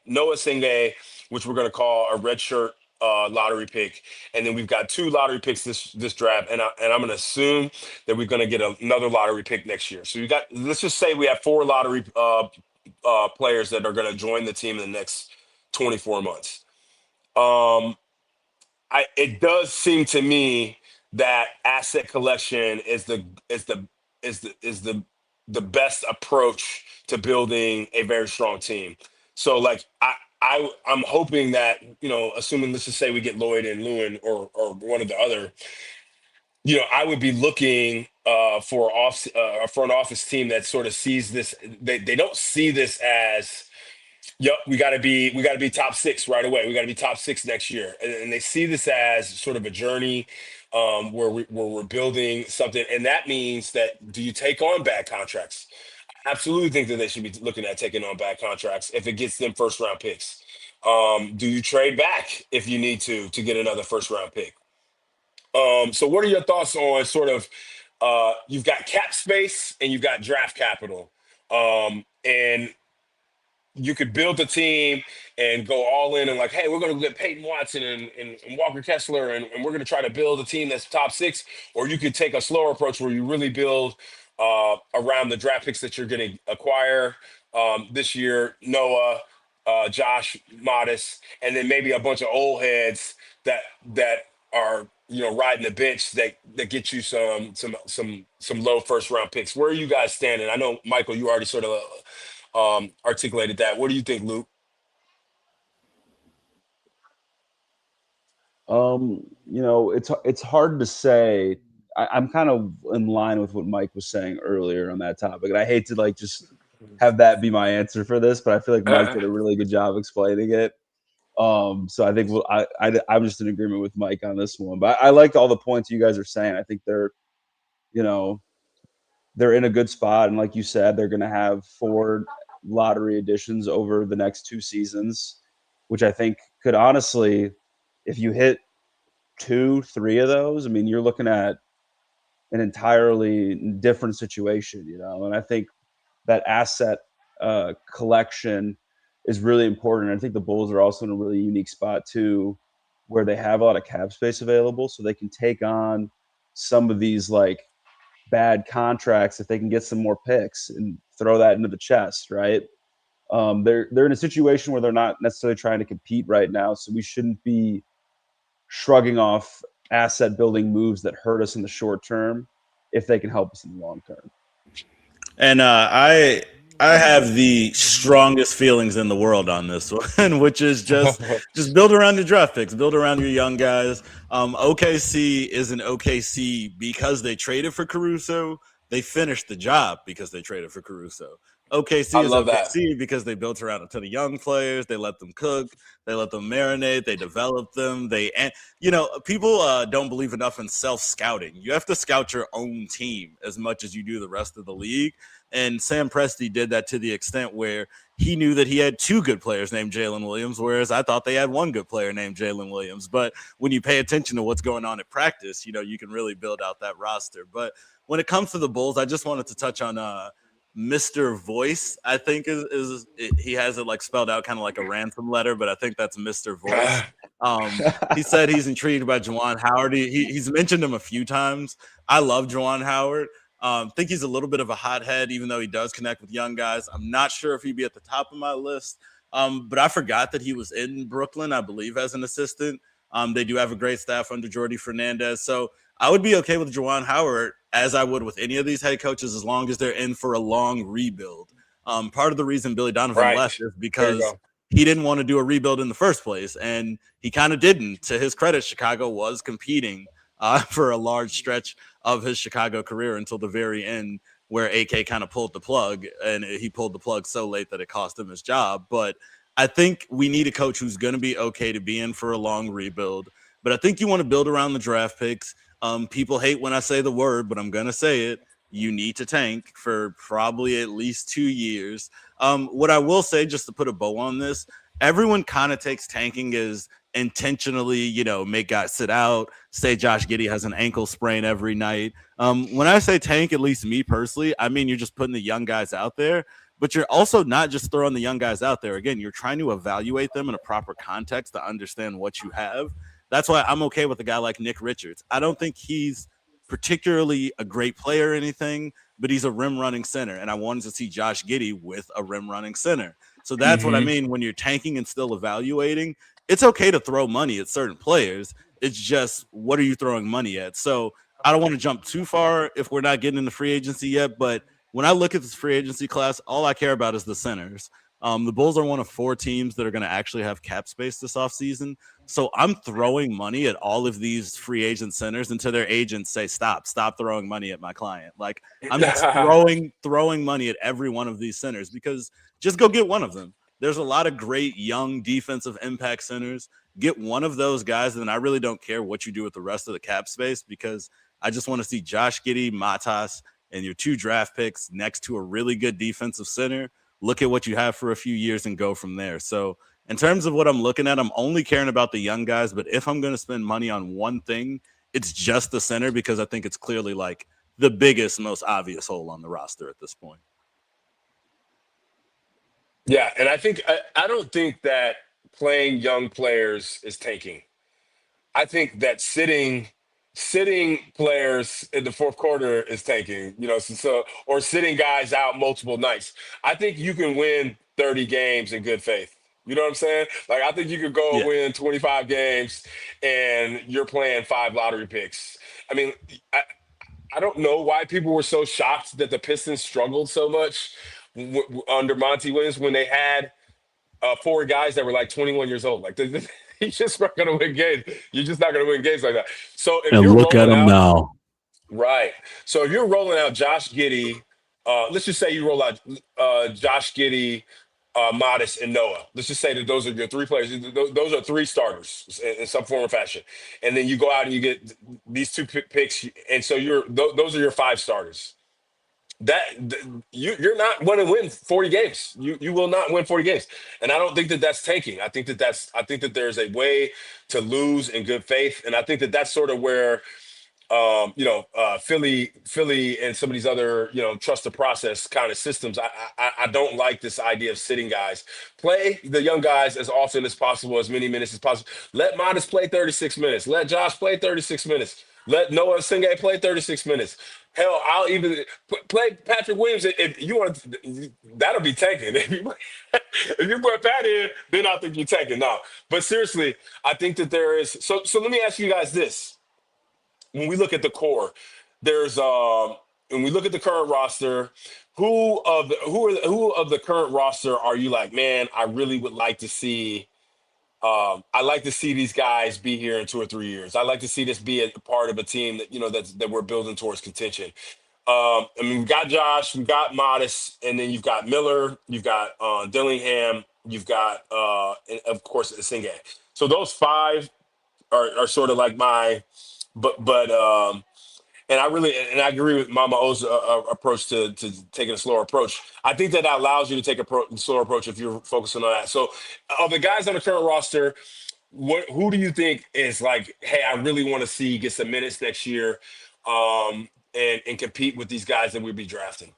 Noah Singay, which we're going to call a redshirt lottery pick, and then we've got 2 lottery picks this draft, and I'm going to assume that we're going to get another lottery pick next year. So let's just say we have 4 lottery players that are going to join the team in the next 24 months. It does seem to me that asset collection is the best approach to building a very strong team. So like I'm hoping that, assuming, let's just say we get Lloyd and Lewin or one of the other, I would be looking for a front office team that sort of sees this. They don't see this as, yep, we got to be top 6 right away. We got to be top 6 next year, and they see this as sort of a journey where we're building something, and that means that, do you take on bad contracts? I absolutely think that they should be looking at taking on bad contracts if it gets them first round picks. Do you trade back if you need to get another first round pick? So what are your thoughts on sort of you've got cap space and you've got draft capital, and you could build a team and go all in and like, hey, we're going to get Peyton Watson and Walker Kessler, and we're going to try to build a team that's top 6. Or you could take a slower approach where you really build around the draft picks that you're going to acquire this year, Noah, Josh, Modest, and then maybe a bunch of old heads that are riding the bench that get you some low first round picks. Where are you guys standing? I know, Michael, you already sort of articulated that. What do you think, Luke? It's hard to say. I'm kind of in line with what Mike was saying earlier on that topic, and I hate to like just have that be my answer for this, but I feel like Mike did a really good job explaining it. So I think I'm just in agreement with Mike on this one. But I like all the points you guys are saying. I think they're in a good spot, and like you said, they're going to have 4 lottery editions over the next 2 seasons, which I think could honestly, if you hit 2-3 of those, I mean, you're looking at an entirely different situation, and I think that asset collection is really important. I think the Bulls are also in a really unique spot too, where they have a lot of cap space available, so they can take on some of these like bad contracts if they can get some more picks and throw that into the chest, right? They're in a situation where they're not necessarily trying to compete right now, so we shouldn't be shrugging off asset building moves that hurt us in the short term if they can help us in the long term. And I have the strongest feelings in the world on this one, which is just build around your draft picks, build around your young guys. OKC is an OKC because they traded for Caruso. They finished the job because they traded for Caruso. OKC I is love that. OKC because they built around a ton of young players. They let them cook. They let them marinate. They develop them. People don't believe enough in self-scouting. You have to scout your own team as much as you do the rest of the league. And Sam Presti did that to the extent where he knew that he had two good players named Jalen Williams, whereas I thought they had one good player named Jalen Williams. But when you pay attention to what's going on at practice, you can really build out that roster. But when it comes to the Bulls, I just wanted to touch on Mr. Voice. I think he has it like spelled out kind of like a ransom letter, but I think that's Mr. Voice. He said he's intrigued by Juwan Howard. He's mentioned him a few times. I love Juwan Howard. Think he's a little bit of a hothead, even though he does connect with young guys. I'm not sure if he'd be at the top of my list, but I forgot that he was in Brooklyn, I believe, as an assistant. They do have a great staff under Jordy Fernandez. So I would be okay with Juwan Howard, as I would with any of these head coaches, as long as they're in for a long rebuild. Part of the reason Billy Donovan left is because he didn't want to do a rebuild in the first place, and he kind of didn't. To his credit, Chicago was competing for a large stretch of his Chicago career until the very end, where AK kind of pulled the plug, and he pulled the plug so late that it cost him his job. But I think we need a coach who's going to be okay to be in for a long rebuild. But I think you want to build around the draft picks. People hate when I say the word, but I'm going to say it. You need to tank for probably at least 2 years. What I will say, just to put a bow on this, everyone kind of takes tanking as intentionally, make guys sit out, say Josh Giddey has an ankle sprain every night. When I say tank, at least me personally, I mean, you're just putting the young guys out there, but you're also not just throwing the young guys out there. Again, you're trying to evaluate them in a proper context to understand what you have. That's why I'm okay with a guy like Nick Richards. I don't think he's particularly a great player or anything, but he's a rim running center. And I wanted to see Josh Giddey with a rim running center. So that's what I mean when you're tanking and still evaluating. It's okay to throw money at certain players. It's just, what are you throwing money at? So I don't want to jump too far if we're not getting into free agency yet. But when I look at this free agency class, all I care about is the centers. The Bulls are one of 4 teams that are going to actually have cap space this offseason. So I'm throwing money at all of these free agent centers until their agents say, stop throwing money at my client. Like, I'm just throwing money at every one of these centers, because just go get one of them. There's a lot of great young defensive impact centers. Get one of those guys, and then I really don't care what you do with the rest of the cap space, because I just want to see Josh Giddey, Matas, and your 2 draft picks next to a really good defensive center. Look at what you have for a few years and go from there. So in terms of what I'm looking at, I'm only caring about the young guys. But if I'm going to spend money on one thing, it's just the center, because I think it's clearly like the biggest, most obvious hole on the roster at this point. Yeah, and I don't think that playing young players is tanking. I think that sitting players in the fourth quarter is tanking, or sitting guys out multiple nights. I think you can win 30 games in good faith. You know what I'm saying? Like, I think you could go win 25 games and you're playing 5 lottery picks. I mean, I don't know why people were so shocked that the Pistons struggled so much under Monty Williams when they had 4 guys that were like 21 years old. Like, he's just not going to win games. You're just not going to win games like that. So if And you're look at rolling him out, now. right? So if you're rolling out Josh Giddey, let's just say you roll out Josh Giddey, Modest, and Noah. Let's just say that those are your 3 players. Those are 3 starters in some form or fashion. And then you go out and you get these 2 picks, and so those are your 5 starters. You're not going to win 40 games. You will not win 40 games, and I don't think that that's tanking. I think that there's a way to lose in good faith, and I think that that's sort of where Philly and some of these other, trust the process kind of systems. I don't like this idea of sitting guys. Play the young guys as often as possible, as many minutes as possible. Let Modest play 36 minutes. Let Josh play 36 minutes. Let Noah Singay play 36 minutes. Hell, I'll even play Patrick Williams if you want. That'll be tanking. If you put Pat in, then I think you're tanking. No, but seriously, I think that there is. So let me ask you guys this. When we look at the core, there's when we look at the current roster, who of the current roster are you like, man, I really would like to see. I like to see these guys be here in 2 or 3 years. I like to see this be a part of a team that that we're building towards contention. I mean, we've got Josh, we've got Modest, and then you've got Miller, you've got Dillingham, you've got, and of course, Singe. So those five are sort of like my, but and I agree with Mama O's approach to taking a slower approach. I think that allows you to take a slower approach if you're focusing on that. So, of the guys on the current roster, who do you think is like, hey, I really want to see get some minutes next year, and compete with these guys that we'll be drafting?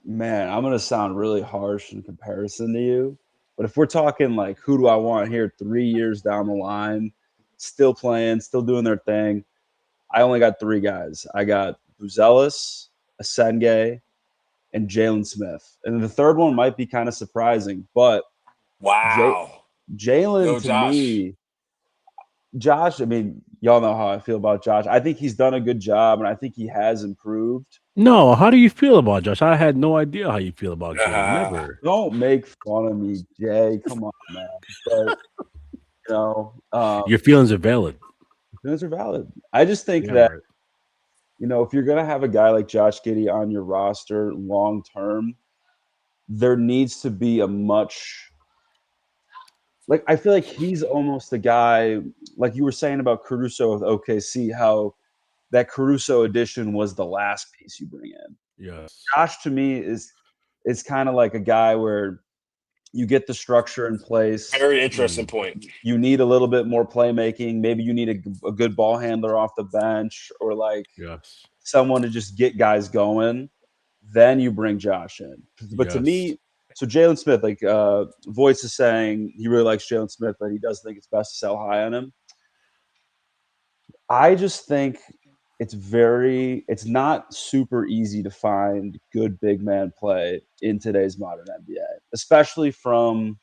Man, I'm gonna sound really harsh in comparison to you, but if we're talking like who do I want here 3 years down the line, still playing, still doing their thing, I only got three guys. I got Buzelis, Asenge, and Jalen Smith. And the third one might be kind of surprising, but Wow. Jalen Yo, to Josh. me, Josh, I mean, y'all know how I feel about Josh. I think he's done a good job, and I think he has improved. No, how do you feel about Josh? I had no idea how you feel about Jalen. Never. Don't make fun of me, Jay. Come on, man. But, Your feelings are valid. feelings are valid. I just think Yeah, that, right. if you're going to have a guy like Josh Giddey on your roster long term, there needs to be a much like I feel like he's almost the guy like you were saying about Caruso with OKC, how that Caruso addition was the last piece you bring in. Yes. Josh to me is kind of like a guy where you get the structure in place. Very interesting point. You need a little bit more playmaking. Maybe you need a good ball handler off the bench or like Yes. someone to just get guys going. Then you bring Josh in. But to me, so Jalen Smith, like Voice is saying he really likes Jalen Smith, but he does think it's best to sell high on him. I just think it's not super easy to find good big man play in today's modern NBA, especially from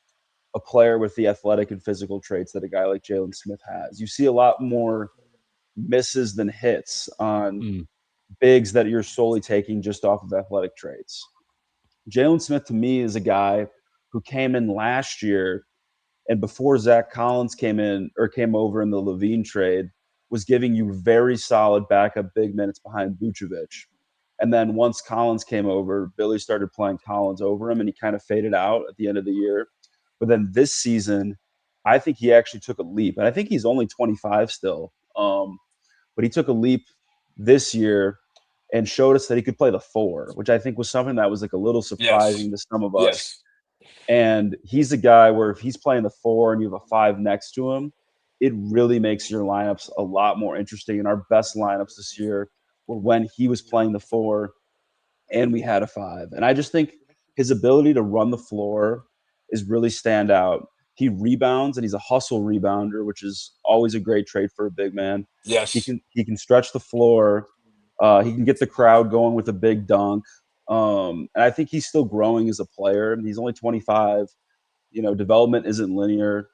a player with the athletic and physical traits that a guy like Jalen Smith has. You see a lot more misses than hits on bigs that you're solely taking just off of athletic traits. Jalen Smith to me is a guy who came in last year and before Zach Collins came over in the Levine trade, was giving you very solid backup big minutes behind Vucevic. And then once Collins came over, Billy started playing Collins over him, and he kind of faded out at the end of the year. But then this season, I think he actually took a leap. And I think he's only 25 still. But he took a leap this year and showed us that he could play the four, which I think was something that was like a little surprising to some of us. Yes. And he's a guy where if he's playing the four and you have a five next to him, it really makes your lineups a lot more interesting. And our best lineups this year were when he was playing the four and we had a five. And I just think his ability to run the floor is really stand out. He rebounds and he's a hustle rebounder, which is always a great trait for a big man. Yes. He can stretch the floor. He can get the crowd going with a big dunk. And I think he's still growing as a player. He's only 25. Development isn't linear.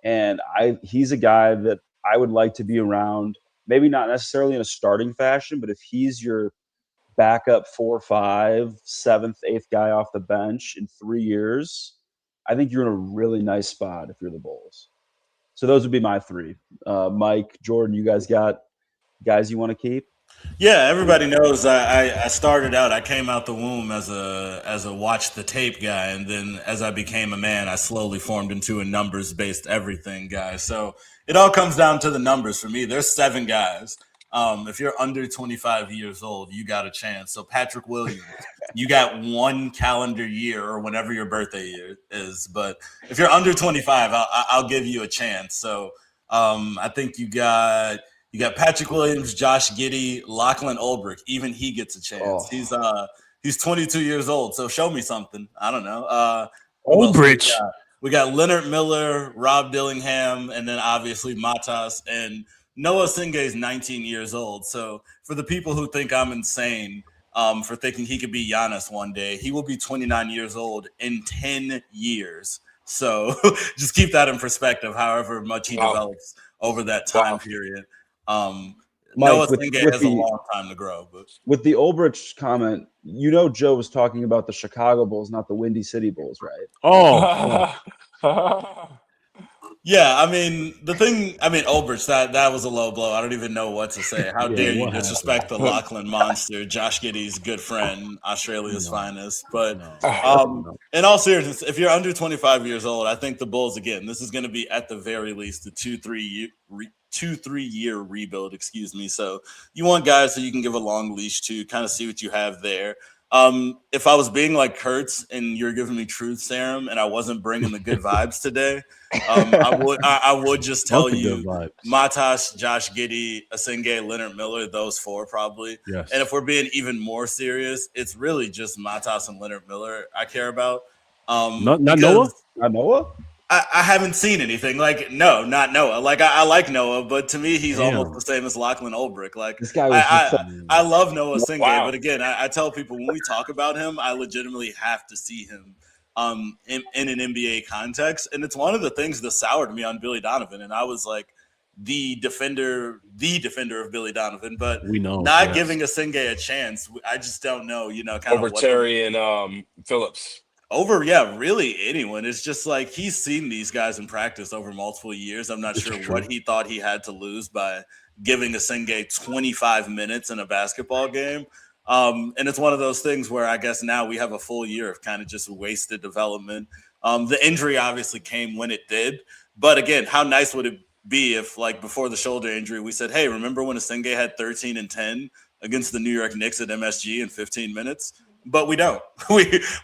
And he's a guy that I would like to be around, maybe not necessarily in a starting fashion, but if he's your backup 4, 5, 7th, 8th guy off the bench in 3 years, I think you're in a really nice spot if you're the Bulls. So those would be my three. Mike, Jordan, you guys got guys you want to keep? Yeah, everybody knows I started out. I came out the womb as a watch the tape guy, and then as I became a man, I slowly formed into a numbers based everything guy. So it all comes down to the numbers for me. There's 7 guys. If you're under 25 years old, you got a chance. So Patrick Williams, you got 1 calendar year or whenever your birthday year is. But if you're under 25, I'll give you a chance. So I think you got Patrick Williams, Josh Giddey, Lachlan Ulbrich. Even he gets a chance. He's 22 years old. So show me something. I don't know. Ulbrich. We got Leonard Miller, Rob Dillingham, and then obviously Matas and Noah Singe is 19 years old. So for the people who think I'm insane for thinking he could be Giannis one day, he will be 29 years old in 10 years. So just keep that in perspective, however much he develops over that time period. Mike, Noah Singe has a long time to grow. But with the Ulbrich comment, Joe was talking about the Chicago Bulls, not the Windy City Bulls, right? Oh. Yeah, I mean, Olbrich, that was a low blow. I don't even know what to say. How Yeah, dare you what disrespect the happened? Lachlan monster, Josh Giddey's good friend, Australia's No, finest. But no, Ah, no. in all seriousness, if you're under 25 years old, I think the Bulls, again, this is going to be at the very least a 2-3 year rebuild. Excuse me. So you want guys who you can give a long leash to, kind of see what you have there. If I was being like Kurtz and you're giving me truth serum and I wasn't bringing the good vibes today, I would just tell Fuck the good you vibes. Matas, Josh Giddey, Asenge, Leonard Miller, those four probably. Yes. And if we're being even more serious, it's really just Matas and Leonard Miller I care about. Not Noah. Because Noah? I haven't seen anything. Like, no, not Noah. Like, I like Noah, but to me, he's almost Damn. the same as Lachlan Olbrich. Like, This guy was just I love Noah Singay, wow. but again, I tell people when we talk about him, I legitimately have to see him in an NBA context. And it's one of the things that soured me on Billy Donovan. And I was like the defender of Billy Donovan, but We know. not Yes. giving Singay a chance. I just don't know, kind Over of what Terry and Phillips. really anyone. It's just like he's seen these guys in practice over multiple years. I'm not It's sure true. what he thought he had to lose by giving Senge 25 minutes in a basketball game. And it's one of those things where I guess now we have a full year of kind of just wasted development. The injury obviously came when it did, but again, how nice would it be if, like, before the shoulder injury, we said, "Hey, remember when Senge had 13 and 10 against the New York Knicks at MSG in 15 minutes?" But we don't.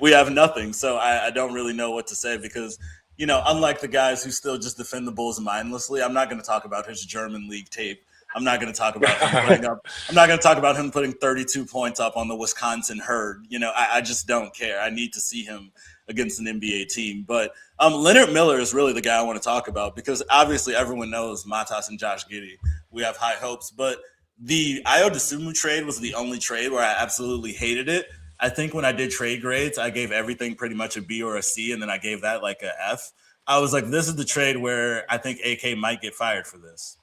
We have nothing. So I don't really know what to say because, unlike the guys who still just defend the Bulls mindlessly, I'm not going to talk about his German league tape. I'm not going to talk about him putting up. I'm not going to talk about him putting 32 points up on the Wisconsin Herd. I just don't care. I need to see him against an NBA team. But Leonard Miller is really the guy I want to talk about because obviously everyone knows Matas and Josh Giddey. We have high hopes, but the Ayo Dosunmu trade was the only trade where I absolutely hated it. I think when I did trade grades, I gave everything pretty much a B or a C, and then I gave that like a F. I was like, this is the trade where I think AK might get fired for this.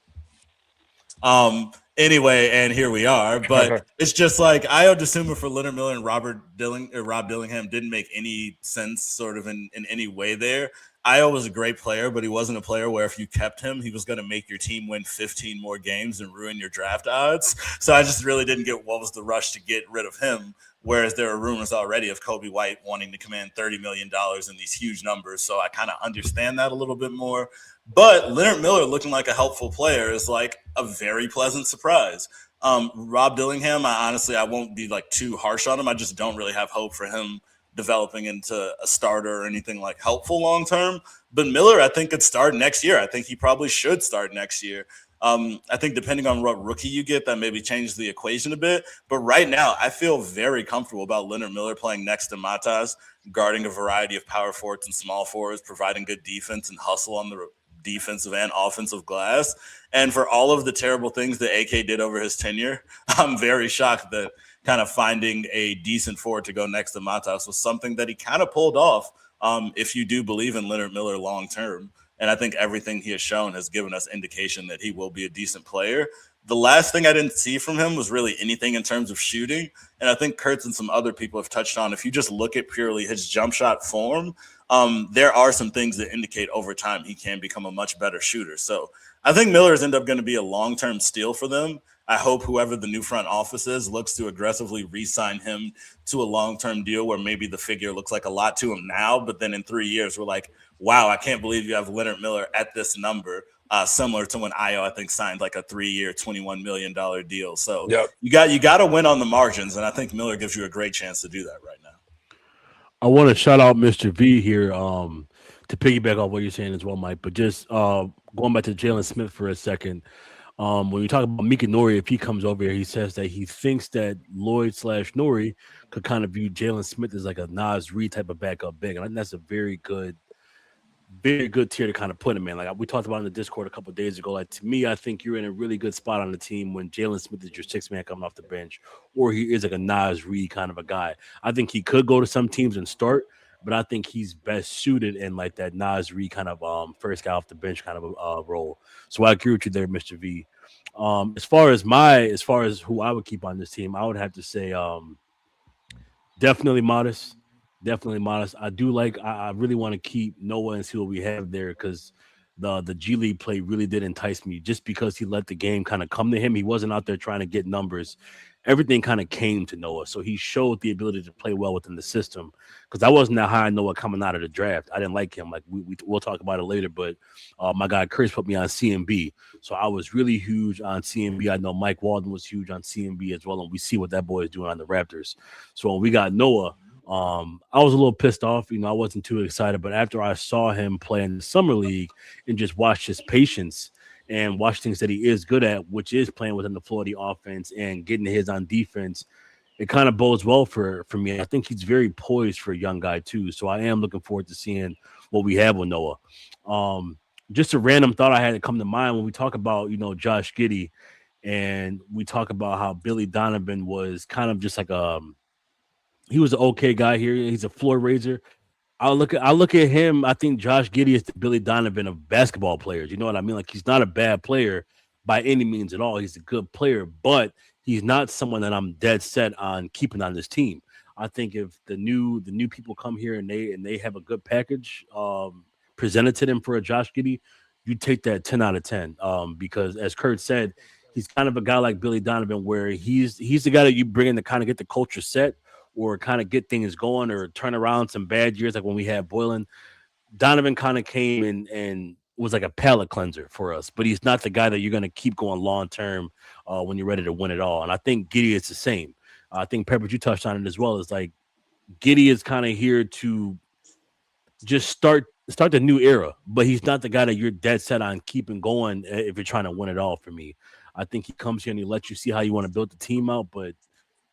Anyway, and here we are. But it's just like Ayo Dosunmu for Leonard Miller and Rob Dillingham didn't make any sense sort of in any way there. Ayo was a great player, but he wasn't a player where if you kept him, he was going to make your team win 15 more games and ruin your draft odds. So I just really didn't get what was the rush to get rid of him. Whereas there are rumors already of Kobe White wanting to command $30 million in these huge numbers. So I kind of understand that a little bit more. But Leonard Miller looking like a helpful player is like a very pleasant surprise. Rob Dillingham, I won't be like too harsh on him. I just don't really have hope for him developing into a starter or anything like helpful long term. But Miller, I think, could start next year. I think he probably should start next year. I think depending on what rookie you get, that maybe changes the equation a bit. But right now, I feel very comfortable about Leonard Miller playing next to Matas, guarding a variety of power forwards and small forwards, providing good defense and hustle on the defensive and offensive glass. And for all of the terrible things that AK did over his tenure, I'm very shocked that kind of finding a decent forward to go next to Matas was something that he kind of pulled off. If you do believe in Leonard Miller long term. And I think everything he has shown has given us indication that he will be a decent player. The last thing I didn't see from him was really anything in terms of shooting. And I think Kurtz and some other people have touched on, if you just look at purely his jump shot form, there are some things that indicate over time he can become a much better shooter. So I think Miller is end up going to be a long-term steal for them. I hope whoever the new front office is looks to aggressively re-sign him to a long-term deal where maybe the figure looks like a lot to him now, but then in 3 years, we're like, wow, I can't believe you have Leonard Miller at this number, similar to when Ayo, I think, signed like a 3-year, $21 million deal. So you got to win on the margins, and I think Miller gives you a great chance to do that right now. I want to shout out Mr. V here to piggyback off what you're saying as well, Mike. But just going back to Jalen Smith for a second. When we talk about Mika Nori, if he comes over here, he says that he thinks that Lloyd/Nori could kind of view Jalen Smith as like a Nas Reed type of backup big. And I think that's a very good tier to kind of put him in. Like we talked about in the Discord a couple of days ago. Like to me, I think you're in a really good spot on the team when Jalen Smith is your sixth man coming off the bench, or he is like a Nas Reed kind of a guy. I think he could go to some teams and start, but I think he's best suited in like that Nas Reed kind of first guy off the bench kind of a role. So I agree with you there, Mr. V. As far as who I would keep on this team, I would have to say definitely Modest. I do like. I really want to keep Noah and see what we have there because the G League play really did entice me just because he let the game kind of come to him. He wasn't out there trying to get numbers. Everything kind of came to Noah. So he showed the ability to play well within the system. Because I wasn't that high on Noah coming out of the draft. I didn't like him. Like we'll talk about it later. But my guy Chris put me on CMB. So I was really huge on CMB. I know Mike Walden was huge on CMB as well. And we see what that boy is doing on the Raptors. So when we got Noah, I was a little pissed off. I wasn't too excited. But after I saw him play in the summer league and just watched his patience and watch things that he is good at, which is playing within the floor of the offense and getting his on defense, it kind of bodes well for me. I think he's very poised for a young guy too. So I am looking forward to seeing what we have with Noah. Just a random thought I had to come to mind when we talk about, Josh Giddey, and we talk about how Billy Donovan was kind of just like he was an okay guy here. He's a floor raiser. I look at him. I think Josh Giddey is the Billy Donovan of basketball players. You know what I mean? Like he's not a bad player by any means at all. He's a good player, but he's not someone that I'm dead set on keeping on this team. I think if the new people come here and they have a good package presented to them for a Josh Giddey, you take that 10 out of 10. Because as Kurt said, he's kind of a guy like Billy Donovan where he's the guy that you bring in to kind of get the culture set or kind of get things going or turn around some bad years like when we had Boylan. Donovan kind of came and was like a palate cleanser for us, but he's not the guy that you're going to keep going long term when you're ready to win it all. And I think Giddey is the same. I think Pepper, you touched on it as well. Is like Giddey is kind of here to just start the new era, but he's not the guy that you're dead set on keeping going if you're trying to win it all. For me, I think he comes here and he lets you see how you want to build the team out, but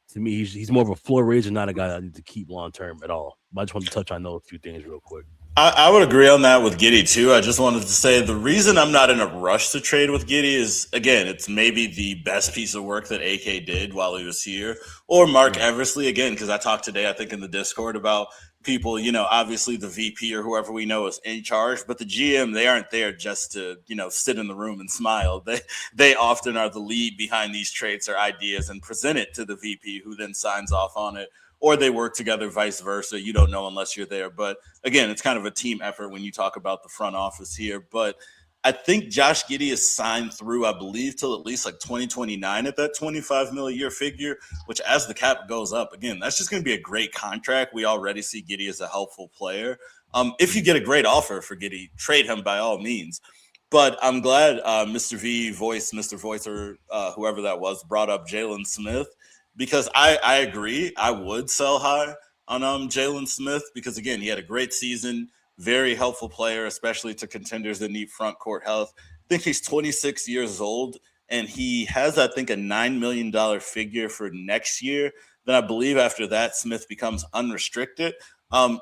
to me, he's more of a floor raiser, not a guy that I need to keep long term at all. But I just want to touch on those few things real quick. I would agree on that with Giddey too. I just wanted to say the reason I'm not in a rush to trade with Giddey is, again, it's maybe the best piece of work that AK did while he was here, or Mark Eversley, again, because I talked today, I think in the Discord about people, obviously the VP or whoever we know is in charge, but the GM, they aren't there just to, sit in the room and smile. They often are the lead behind these traits or ideas and present it to the VP who then signs off on it. Or they work together, vice versa. You don't know unless you're there. But again, it's kind of a team effort when you talk about the front office here. But I think Josh Giddey is signed through, I believe, till at least like 2029 at that $25 million a year figure, which as the cap goes up, again, that's just going to be a great contract. We already see Giddey as a helpful player. If you get a great offer for Giddey, trade him by all means. But I'm glad Mr. Voice, or whoever that was, brought up Jalen Smith. Because I agree, I would sell high on Jalen Smith because, again, he had a great season, very helpful player, especially to contenders that need front court health. I think he's 26 years old, and he has, I think, a $9 million figure for next year. Then I believe after that, Smith becomes unrestricted.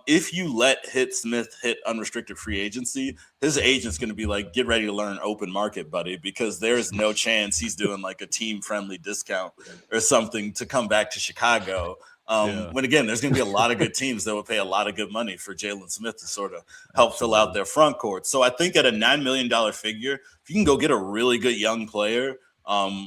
If you let Smith hit unrestricted free agency, his agent's going to be like, get ready to learn open market, buddy, because there's no chance he's doing like a team-friendly discount or something to come back to Chicago. When, again, there's going to be a lot of good teams that would pay a lot of good money for Jalen Smith to sort of help fill out their front court. So I think at a $9 million figure, if you can go get a really good young player,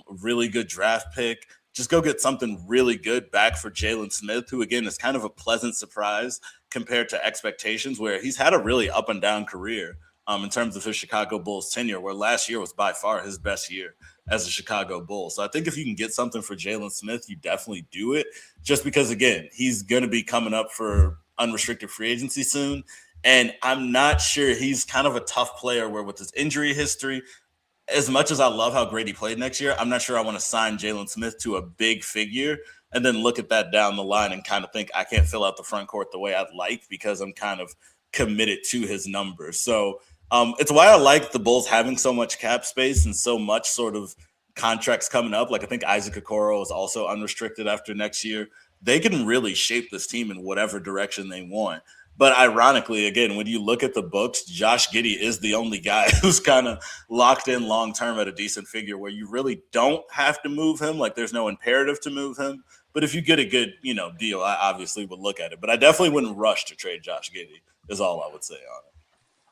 really good draft pick, just go get something really good back for Jalen Smith, who, again, is kind of a pleasant surprise compared to expectations, where he's had a really up and down career in terms of his Chicago Bulls tenure, where last year was by far his best year as a Chicago Bull. So I think if you can get something for Jalen Smith, you definitely do it, just because, again, he's going to be coming up for unrestricted free agency soon. And I'm not sure, he's kind of a tough player where with his injury history, as much as I love how great he played next year, I'm not sure I want to sign Jalen Smith to a big figure and then look at that down the line and kind of think I can't fill out the front court the way I'd like because I'm kind of committed to his numbers. So it's why I like the Bulls having so much cap space and so much sort of contracts coming up. Like I think Isaac Okoro is also unrestricted after next year. They can really shape this team in whatever direction they want. But ironically, again, when you look at the books, Josh Giddey is the only guy who's kind of locked in long-term at a decent figure where you really don't have to move him. Like there's no imperative to move him. But if you get a good, deal, I obviously would look at it. But I definitely wouldn't rush to trade Josh Giddey is all I would say on it.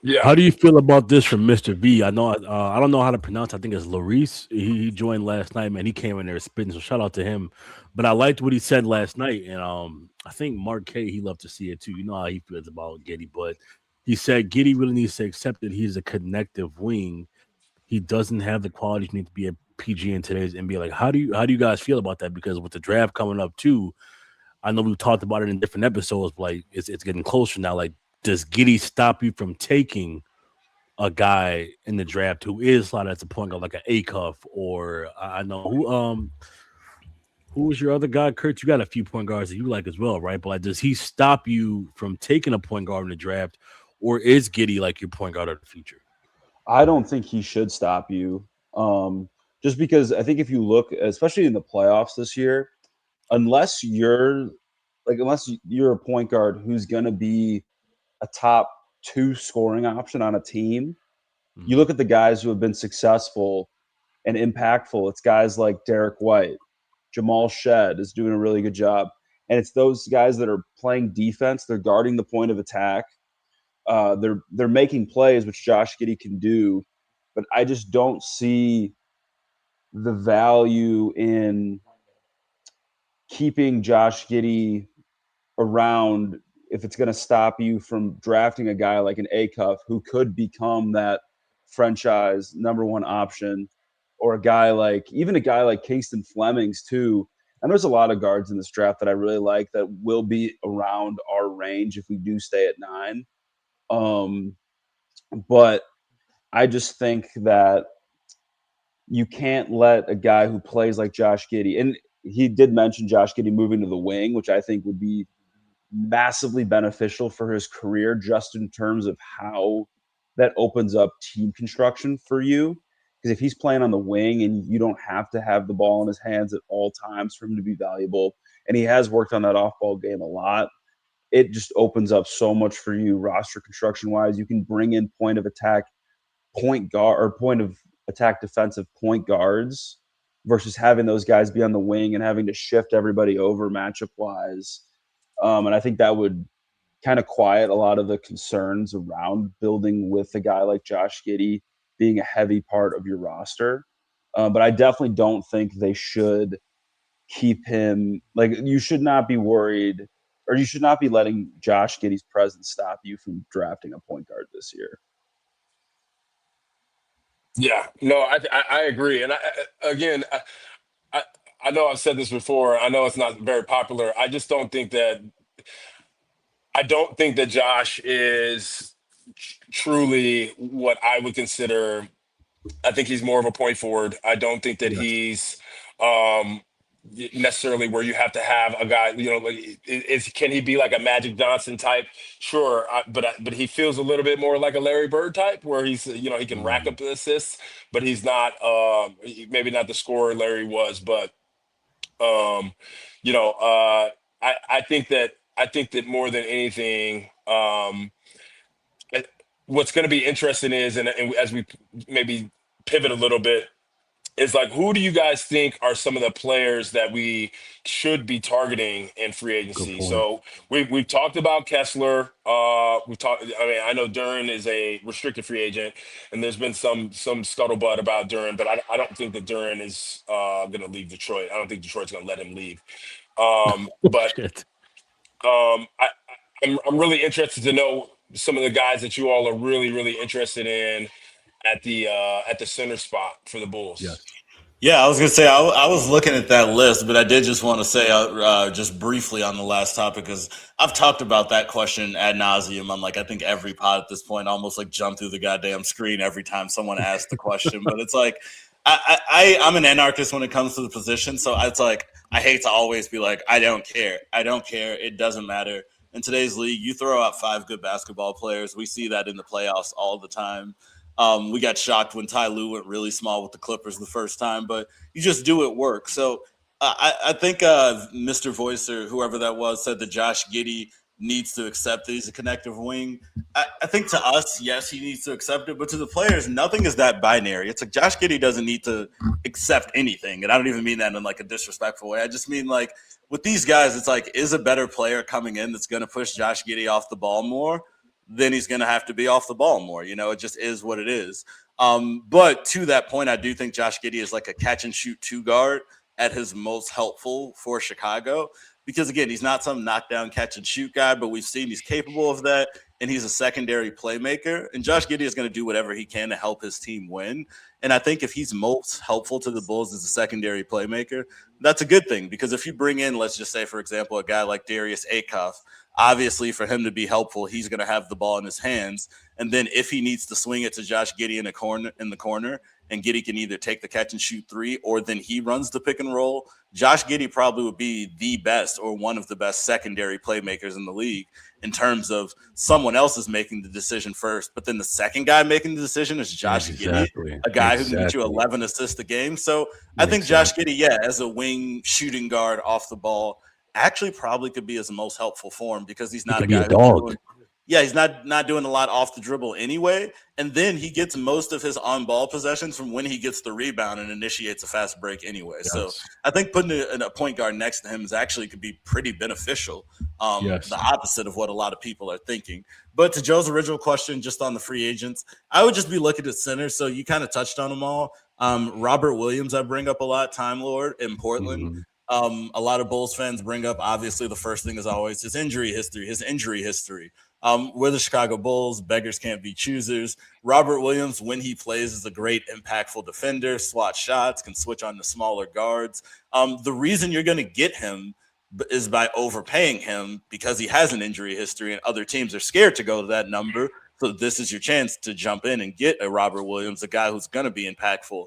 Yeah. How do you feel about this from Mr. V? I know I don't know how to pronounce. I think it's Larice. He joined last night, man. He came in there spitting, so shout out to him. But I liked what he said last night, and I think Mark K, he loved to see it too. You know how he feels about Giddey, but he said Giddy really needs to accept that he's a connective wing. He doesn't have the qualities you need to be a PG in today's NBA. Like, how do you guys feel about that? Because with the draft coming up too, I know we've talked about it in different episodes. But like, it's getting closer now. Like, does Giddy stop you from taking a guy in the draft who is slotted as a point guard, like an A cuff, or I know who was your other guy, Kurt? You got a few point guards that you like as well, right? But like, does he stop you from taking a point guard in the draft, or is Giddy like your point guard of the future? I don't think he should stop you. Just because I think if you look, especially in the playoffs this year, unless you're a point guard who's going to be a top 2 scoring option on a team, you look at the guys who have been successful and impactful. It's guys like Derek White, Jamal Shed is doing a really good job, and it's those guys that are playing defense. They're guarding the point of attack. They're making plays, which Josh Giddey can do, but I just don't see the value in keeping Josh Giddey around if it's going to stop you from drafting a guy like an A-Cuff who could become that franchise number 1 option, or even a guy like Kingston Flemings too. And there's a lot of guards in this draft that I really like that will be around our range if we do stay at 9. But I just think that you can't let a guy who plays like Josh Giddey, and he did mention Josh Giddey moving to the wing, which I think would be massively beneficial for his career, just in terms of how that opens up team construction for you. Because if he's playing on the wing and you don't have to have the ball in his hands at all times for him to be valuable, and he has worked on that off-ball game a lot, it just opens up so much for you roster construction wise. You can bring in point of attack defensive point guards versus having those guys be on the wing and having to shift everybody over matchup wise. And I think that would kind of quiet a lot of the concerns around building with a guy like Josh Giddey being a heavy part of your roster. But I definitely don't think they should keep him. Like, you should not be worried, or you should not be letting Josh Giddey's presence stop you from drafting a point guard this year. Yeah, no, I agree, and I know I've said this before. I know it's not very popular. I don't think that Josh is truly what I would consider. I think he's more of a point forward. I don't think that he's um, necessarily where you have to have a guy. Like, can he be like a Magic Johnson type? Sure, but he feels a little bit more like a Larry Bird type, where he can rack up the assists, but he's not maybe not the scorer Larry was, but um, I think that more than anything. What's going to be interesting is, and as we maybe pivot a little bit, is like, who do you guys think are some of the players that we should be targeting in free Good agency? point. So we've talked about Kessler. We've talked. I mean, I know Duren is a restricted free agent, and there's been some scuttlebutt about Duren, but I don't think that Duren is going to leave Detroit. I don't think Detroit's going to let him leave. But Shit. I'm really interested to know some of the guys that you all are really interested in at the center spot for the Bulls. Yes. Yeah, I was going to say, I was looking at that list, but I did just want to say just briefly on the last topic, because I've talked about that question ad nauseum on, like, I think every pod at this point, almost like jump through the goddamn screen every time someone asks the question. But it's like, I'm an anarchist when it comes to the position. So it's like, I hate to always be like, I don't care. It doesn't matter. In today's league, you throw out 5 good basketball players. We see that in the playoffs all the time. We got shocked when Ty Lue went really small with the Clippers the first time, but you just do it work. So I think Mr. Voice or whoever that was said that Josh Giddey needs to accept that he's a connective wing. I think to us, yes, he needs to accept it, but to the players, nothing is that binary. It's like Josh Giddey doesn't need to accept anything, and I don't even mean that in like a disrespectful way. I just mean, like, with these guys, it's like, is a better player coming in that's going to push Josh Giddey off the ball more? Then he's going to have to be off the ball more. It just is what it is. But to that point, I do think Josh Giddey is like a catch and shoot 2 guard at his most helpful for Chicago, because again, he's not some knockdown catch and shoot guy, but we've seen he's capable of that. and he's a secondary playmaker. And Josh Giddey is going to do whatever he can to help his team win. And I think if he's most helpful to the Bulls as a secondary playmaker, that's a good thing. Because if you bring in, let's just say, for example, a guy like Darius Akoff, obviously for him to be helpful, he's going to have the ball in his hands. And then if he needs to swing it to Josh Giddey in the corner, and Giddey can either take the catch and shoot three, or then he runs the pick and roll, Josh Giddey probably would be the best or one of the best secondary playmakers in the league in terms of someone else is making the decision first, but then the second guy making the decision is Josh Giddey, a guy who can get you 11 assists a game. So I think Josh Giddey, as a wing shooting guard off the ball, actually probably could be his most helpful form because he's not a guy who's he's not doing a lot off the dribble anyway. And then he gets most of his on-ball possessions from when he gets the rebound and initiates a fast break anyway. Yes. So I think putting a point guard next to him is actually could be pretty beneficial. The opposite of what a lot of people are thinking. But to Joe's original question, just on the free agents, I would just be looking at center. So you kind of touched on them all. Robert Williams, I bring up a lot, Time Lord in Portland. Mm-hmm. A lot of Bulls fans bring up, obviously, the first thing is always his injury history. We're the Chicago Bulls. Beggars can't be choosers. Robert Williams, when he plays, is a great impactful defender, swat shots, can switch on the smaller guards. The reason you're going to get him is by overpaying him because he has an injury history and other teams are scared to go to that number. So this is your chance to jump in and get a Robert Williams, a guy who's going to be impactful,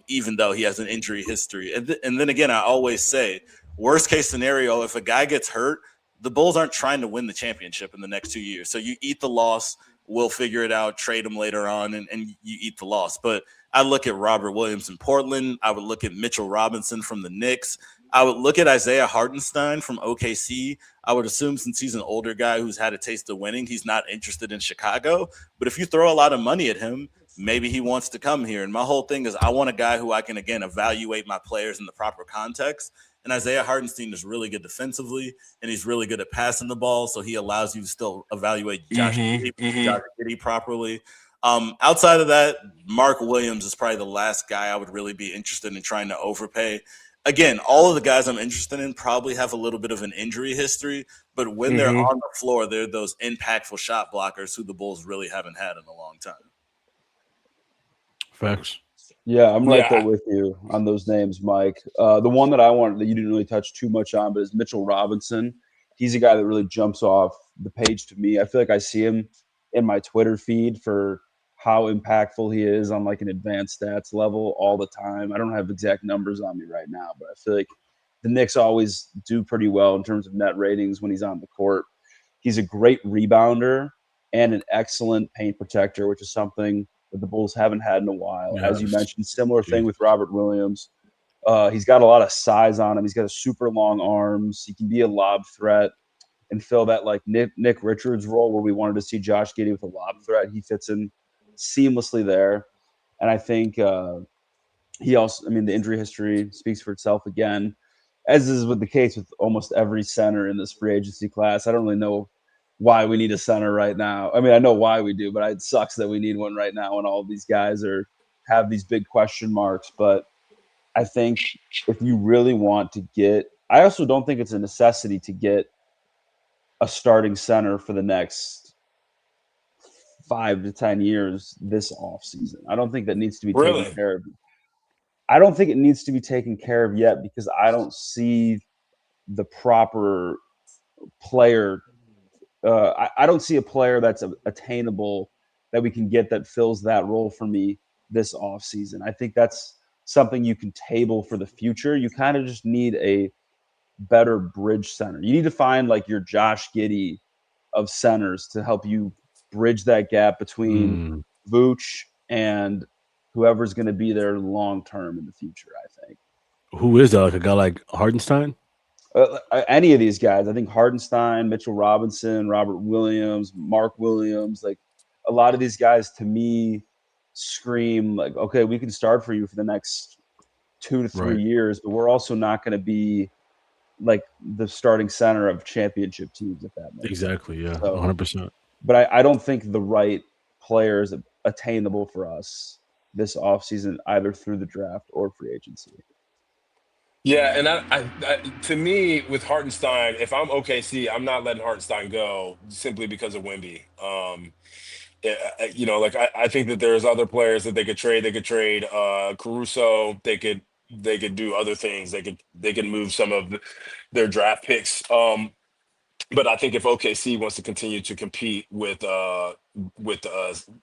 even though he has an injury history. And then again, I always say, worst case scenario, if a guy gets hurt, the Bulls aren't trying to win the championship in the next 2 years. So you eat the loss, we'll figure it out, trade him later on, and you eat the loss. But I look at Robert Williams in Portland. I would look at Mitchell Robinson from the Knicks. I would look at Isaiah Hartenstein from OKC. I would assume since he's an older guy who's had a taste of winning, he's not interested in Chicago. But if you throw a lot of money at him, maybe he wants to come here. And my whole thing is I want a guy who I can, again, evaluate my players in the proper context. And Isaiah Hartenstein is really good defensively, and he's really good at passing the ball, so he allows you to still evaluate Josh Giddey properly. Outside of that, Mark Williams is probably the last guy I would really be interested in trying to overpay. Again, all of the guys I'm interested in probably have a little bit of an injury history, but when they're on the floor, they're those impactful shot blockers who the Bulls really haven't had in a long time. Facts. Yeah, I'm right there with you on those names, Mike. The one that I wanted that you didn't really touch too much on, but is Mitchell Robinson. He's a guy that really jumps off the page to me. I feel like I see him in my Twitter feed for how impactful he is on like an advanced stats level all the time. I don't have exact numbers on me right now, but I feel like the Knicks always do pretty well in terms of net ratings when he's on the court. He's a great rebounder and an excellent paint protector, which is something that the Bulls haven't had in a while. Yes. As you mentioned, similar thing with Robert Williams. He's got a lot of size on him. He's got a super long arms. He can be a lob threat and fill that like Nick Richards role where we wanted to see Josh Giddey with a lob threat. He fits in seamlessly there. And I think he also, the injury history speaks for itself again, as is with the case with almost every center in this free agency class. I don't really know why we need a center right now. I know why we do, but it sucks that we need one right now when all of these guys have these big question marks. But I think if you really want to I also don't think it's a necessity to get a starting center for the next 5 to 10 years this offseason. I don't think that needs to be taken care of. I don't think it needs to be taken care of yet because I don't see the proper player. I don't see a player that's attainable that we can get that fills that role for me this offseason. I think that's something you can table for the future. You kind of just need a better bridge center. You need to find like your Josh Giddey of centers to help you bridge that gap between Vooch and whoever's going to be there long term in the future, I think. Who is that? Like a guy like Hartenstein? Any of these guys. I think Hartenstein, Mitchell Robinson, Robert Williams, Mark Williams, like a lot of these guys to me scream like, okay, we can start for you for the next 2 to 3 years, but we're also not going to be like the starting center of championship teams, if that makes sense. Yeah, so, 100%. But I don't think the right player is attainable for us this offseason, either through the draft or free agency. Yeah, and to me with Hartenstein, if I'm OKC, I'm not letting Hartenstein go simply because of Wemby. Yeah, like I think that there's other players that they could trade. They could trade Caruso. They could do other things. They could move some of their draft picks. But I think if OKC wants to continue to compete with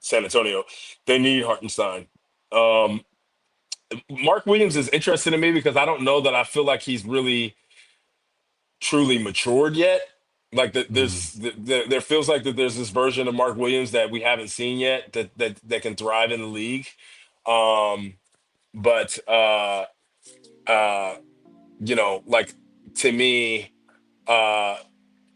San Antonio, they need Hartenstein. Um, Mark Williams is interesting to me because I don't know that I feel like he's really truly matured yet. Like Mhm. there feels like that there's this version of Mark Williams that we haven't seen yet that can thrive in the league. Um, but uh, like to me, uh,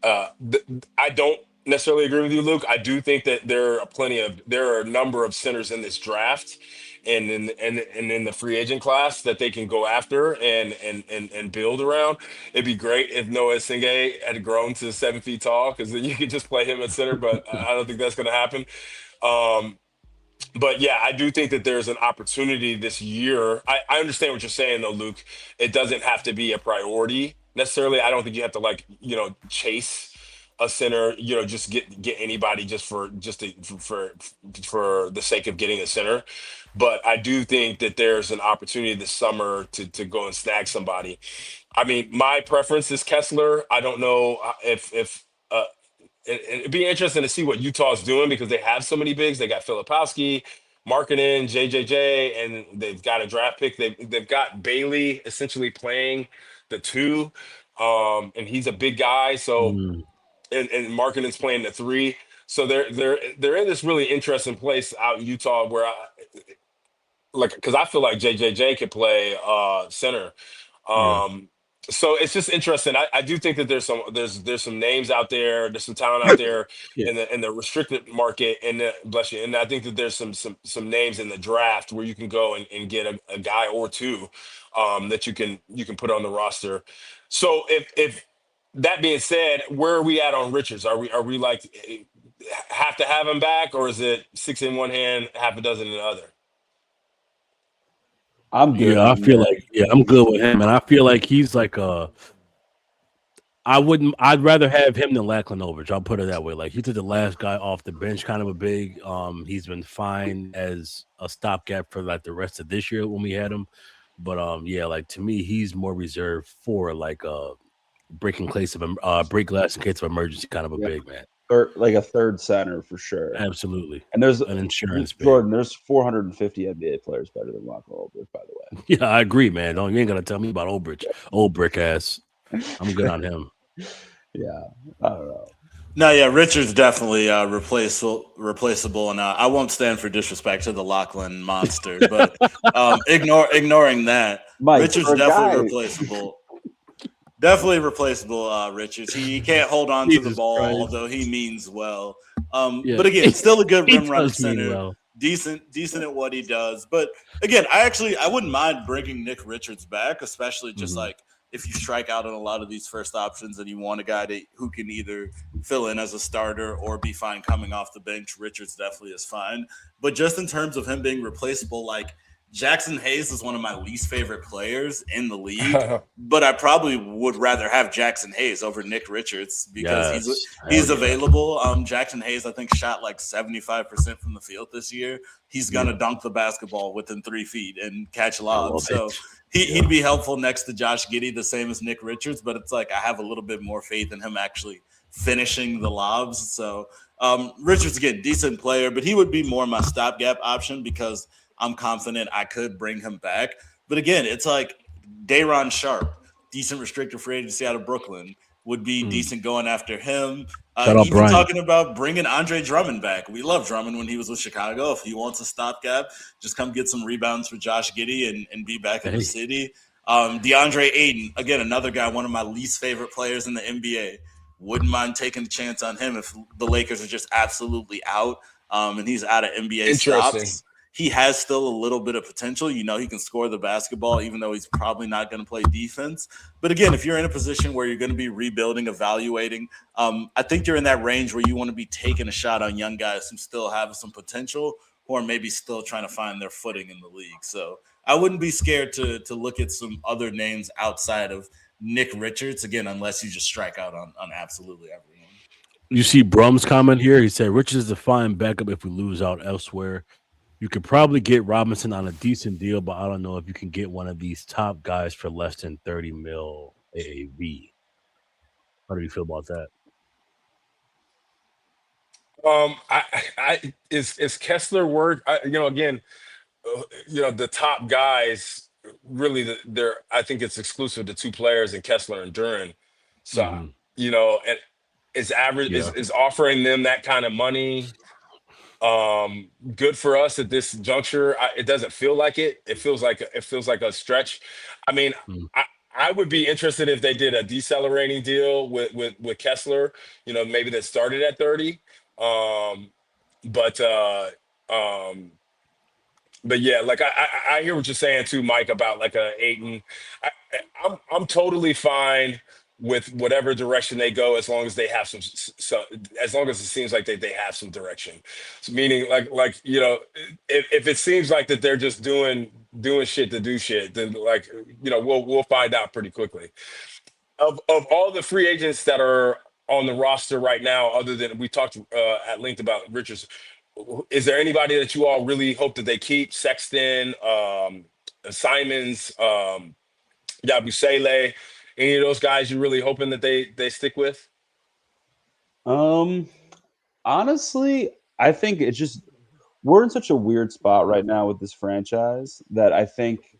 I don't necessarily agree with you, Luke. I do think that there are a number of centers in this draft and in the free agent class that they can go after and build around. It'd be great if Noah Singh had grown to 7 feet tall because then you could just play him at center, but I don't think that's going to happen. Um, but yeah, I do think that there's an opportunity this year. I understand what you're saying though, Luke. It doesn't have to be a priority necessarily. I don't think you have to chase a center, just get anybody for the sake of getting a center. But I do think that there's an opportunity this summer to go and snag somebody. I mean, my preference is Kessler. I don't know if it'd be interesting to see what Utah's doing because they have so many bigs. They got Filipowski, Markkinen, JJJ, and they've got a draft pick. They've got Bailey essentially playing the two, and he's a big guy. So Mhm. and Markkinen's playing the three. So they're in this really interesting place out in Utah where because I feel like JJJ could play center. Yeah. Um, so it's just interesting. I do think that there's some names out there, there's some talent out there Yeah. in the restricted market, and bless you. And I think that there's some names in the draft where you can go and get a guy or two that you can put on the roster. So if that being said, where are we at on Richards? Are we like have to have him back, or is it six in one hand, half a dozen in the other? I'm good Yeah, I on feel Nick. like I'm good with him, and I feel like he's like I'd rather have him than Laklanovich. I'll put it that way. Like he took the last guy off the bench, kind of a big. He's been fine as a stopgap for like the rest of this year when we had him. But yeah, like to me, he's more reserved for like break glass in case of emergency, kind of a Yeah, big man. like a third center for sure. Absolutely, And there's an insurance big. Jordan. There's 450 NBA players better than Lachlan Olbrich, by the Yeah, I agree, man. Don't you ain't gonna tell me about Old brick ass. way. I'm good on him. Yeah, I don't know. No, yeah, Richard's definitely replaceable, and I won't stand for disrespect to the Lachlan monster, but ignoring that, Mike, Richard's for a definitely guy, replaceable. Definitely replaceable, Richards. He can't hold on to the Jesus ball, Christ. although he means well. Yeah, But again, still a good he rim running does mean center, well. decent at what he does. But again, I wouldn't mind bringing Nick Richards back, especially just Mhm. like if you strike out on a lot of these first options and you want a guy who can either fill in as a starter or be fine coming off the bench. Richards definitely is fine. But just in terms of him being replaceable, like Jackson Hayes is one of my least favorite players in the league, but I probably would rather have Jackson Hayes over Nick Richards because Yes, he's hell yeah. available. Jackson Hayes, I think, shot like 75% from the field this year. He's gonna dunk the basketball within 3 feet and catch I love lobs. So it. he'd be helpful next to Josh Giddey, the same as Nick Richards. But it's like I have a little bit more faith in him actually finishing the lobs. So Richards, again, decent player, but he would be more my stopgap option because I'm confident I could bring him back. But again, it's like Day'Ron Sharp, decent restricted free agency out of Brooklyn, would be decent going after him. Shout out Even Brian. talking about bringing Andre Drummond back. We love Drummond when he was with Chicago. If he wants a stopgap, just come get some rebounds for Josh Giddey and be back in the city. DeAndre Ayton, again, another guy, one of my least favorite players in the NBA. Wouldn't mind taking a chance on him if the Lakers are just absolutely out and he's out of NBA Interesting. stops. He has still a little bit of potential. You know, he can score the basketball, even though he's probably not going to play defense. But again, if you're in a position where you're going to be rebuilding, evaluating, I think you're in that range where you want to be taking a shot on young guys who still have some potential or maybe still trying to find their footing in the league. So I wouldn't be scared to look at some other names outside of Nick Richards, again, unless you just strike out on absolutely everyone. You see Brum's comment here. He said, Richards is a fine backup if we lose out elsewhere. You could probably get Robinson on a decent deal, but I don't know if you can get one of these top guys for less than 30 mil AAV. How do you feel about that? Is Kessler word? Again, the top guys really, they're. I think it's exclusive to two players in Kessler and Duran. So, Mm-hmm. and is average Yeah. is offering them that kind of money good for us at this juncture. It doesn't feel like it. It feels like a stretch. I mean, Mm. I would be interested if they did a decelerating deal with Kessler. Maybe that started at 30. But um, but yeah, like I hear what you're saying too, Mike, about like a Aiton. I'm totally fine with whatever direction they go as long as they have so as long as it seems like they have some direction. So meaning like if it seems like that they're just doing shit to do shit, then like we'll find out pretty quickly. Of all the free agents that are on the roster right now, other than we talked at length about Richards, is there anybody that you all really hope that they keep? Sexton, Simons, Yabusele, any of those guys you really hoping that they stick with? Honestly, I think it's just we're in such a weird spot right now with this franchise that I think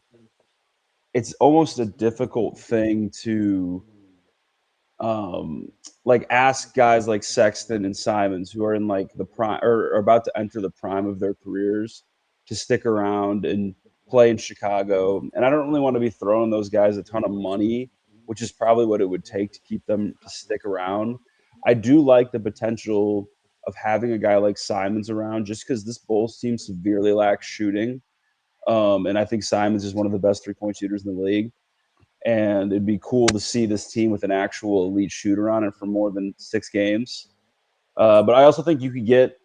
it's almost a difficult thing to um like ask guys like Sexton and Simons who are in like the prime or are about to enter the prime of their careers to stick around and play in Chicago. And I don't really want to be throwing those guys a ton of money, which is probably what it would take to keep them to stick around. I do like the potential of having a guy like Simons around just because this Bulls team severely lacks shooting. And I think Simons is one of the best 3-point shooters in the league, and it'd be cool to see this team with an actual elite shooter on it for more than 6 games. But I also think you could get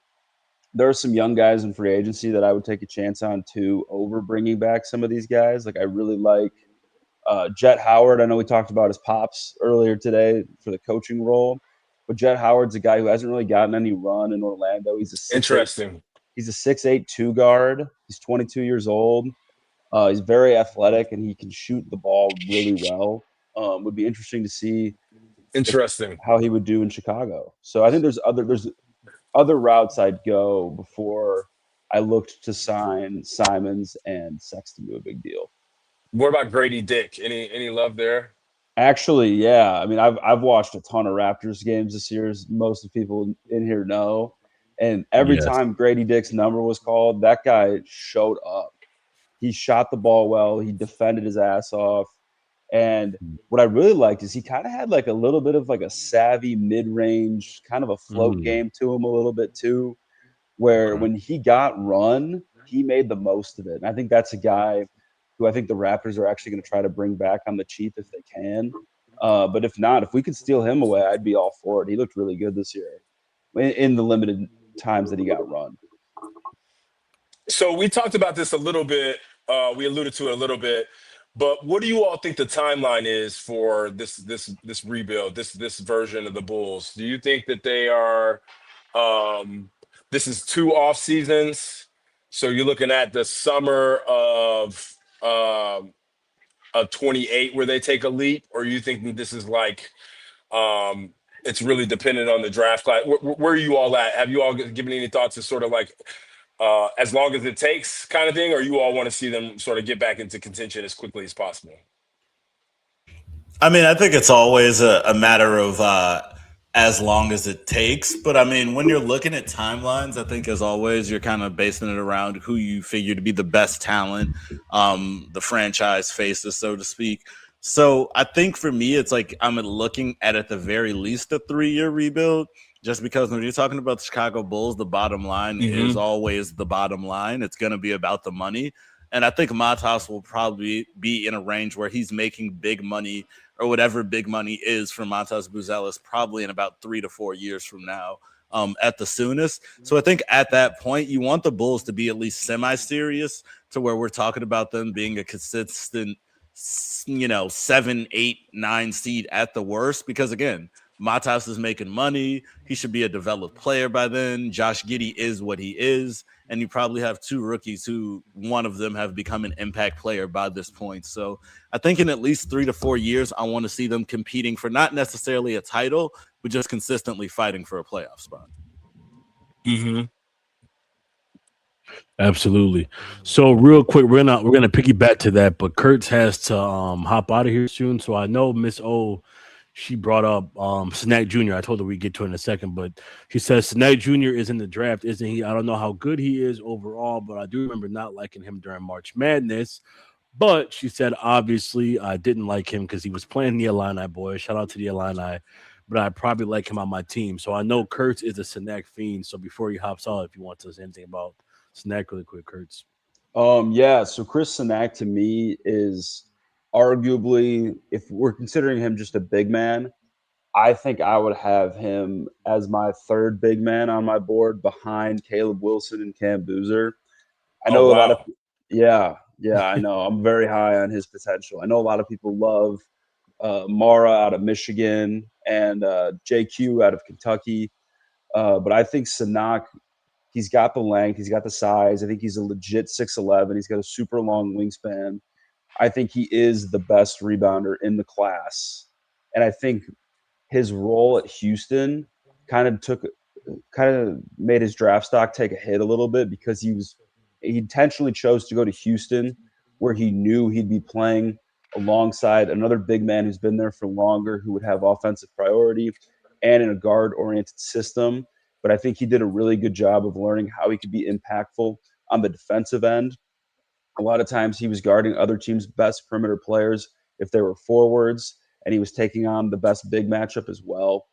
there are some young guys in free agency that I would take a chance on too over bringing back some of these guys. Like I really like Jet Howard. I know we talked about his pops earlier today for the coaching role, but Jet Howard's a guy who hasn't really gotten any run in Orlando. He's a 6'8". Interesting. He's a 6'8" two guard. He's 22 years old. He's very athletic and he can shoot the ball really well. Would be interesting to see Interesting. how he would do in Chicago. So I think there's other routes I'd go before I looked to sign Simons and Sexton to a big deal. What about Grady Dick? Any love there? Actually, yeah. I mean, I've watched a ton of Raptors games this year, as most of the people in here know. And every Yes. time Grady Dick's number was called, that guy showed up. He shot the ball well. He defended his ass off. And what I really liked is he kind of had like a little bit of like a savvy mid-range, kind of a float Mm. game to him a little bit too, where Okay. when he got run, he made the most of it. And I think that's a guy who I think the Raptors are actually going to try to bring back on the cheap if they can. But if not, if we could steal him away, I'd be all for it. He looked really good this year in the limited times that he got run. So we talked about this a little bit. We alluded to it a little bit, but what do you all think the timeline is for this rebuild, this version of the Bulls? Do you think that they are? This is 2 off seasons, so you're looking at the summer of 28 where they take a leap, or you think this is like it's really dependent on the draft class? Where are you all at? Have you all given any thoughts to sort of like as long as it takes kind of thing, or you all want to see them sort of get back into contention as quickly as possible? I mean, I think it's always a matter of as long as it takes. But I mean, when you're looking at timelines, I think as always, you're kind of basing it around who you figure to be the best talent, the franchise faces, so to speak. So I think for me, it's like I'm looking at the very least a 3-year rebuild. Just because when you're talking about the Chicago Bulls, the bottom line is always the bottom line. It's going to be about the money. And I think Matas will probably be in a range where he's making big money or whatever big money is for Matas Buzelis probably in about 3 to 4 years from now. at the soonest. So I think at that point, you want the Bulls to be at least semi-serious to where we're talking about them being a consistent, 7, 8, 9 seed at the worst. Because again, Matas is making money. He should be a developed player by then. Josh Giddey is what he is. And you probably have 2 rookies who one of them have become an impact player by this point. So I think in at least 3 to 4 years, I want to see them competing for not necessarily a title, but just consistently fighting for a playoff spot. Mm-hmm. Absolutely. So real quick, we're gonna piggyback to that, but Kurtz has to hop out of here soon. So I know Miss O, she brought up Snack Jr. I told her we'd get to it in a second, but she says Snack Jr. is in the draft, isn't he? I don't know how good he is overall, but I do remember not liking him during March Madness. But she said obviously I didn't like him because he was playing the Illini boys. Shout out to the Illini. But I probably like him on my team. So I know Kurtz is a Snack fiend. So before he hops out, if you want to say anything about Snack really quick, Kurtz. Yeah, so Chris Sinak to me is arguably, if we're considering him just a big man, I think I would have him as my third big man on my board behind Caleb Wilson and Cam Boozer. I know Oh, a lot of, wow. yeah, I know. I'm very high on his potential. I know a lot of people love Mara out of Michigan and JQ out of Kentucky. But I think Sinak, he's got the length, he's got the size. I think he's a legit 6'11". He's got a super long wingspan. I think he is the best rebounder in the class. And I think his role at Houston kind of made his draft stock take a hit a little bit because he intentionally chose to go to Houston where he knew he'd be playing alongside another big man who's been there for longer, who would have offensive priority and in a guard oriented system. But I think he did a really good job of learning how he could be impactful on the defensive end. A lot of times he was guarding other teams' best perimeter players if they were forwards, and he was taking on the best big matchup as well.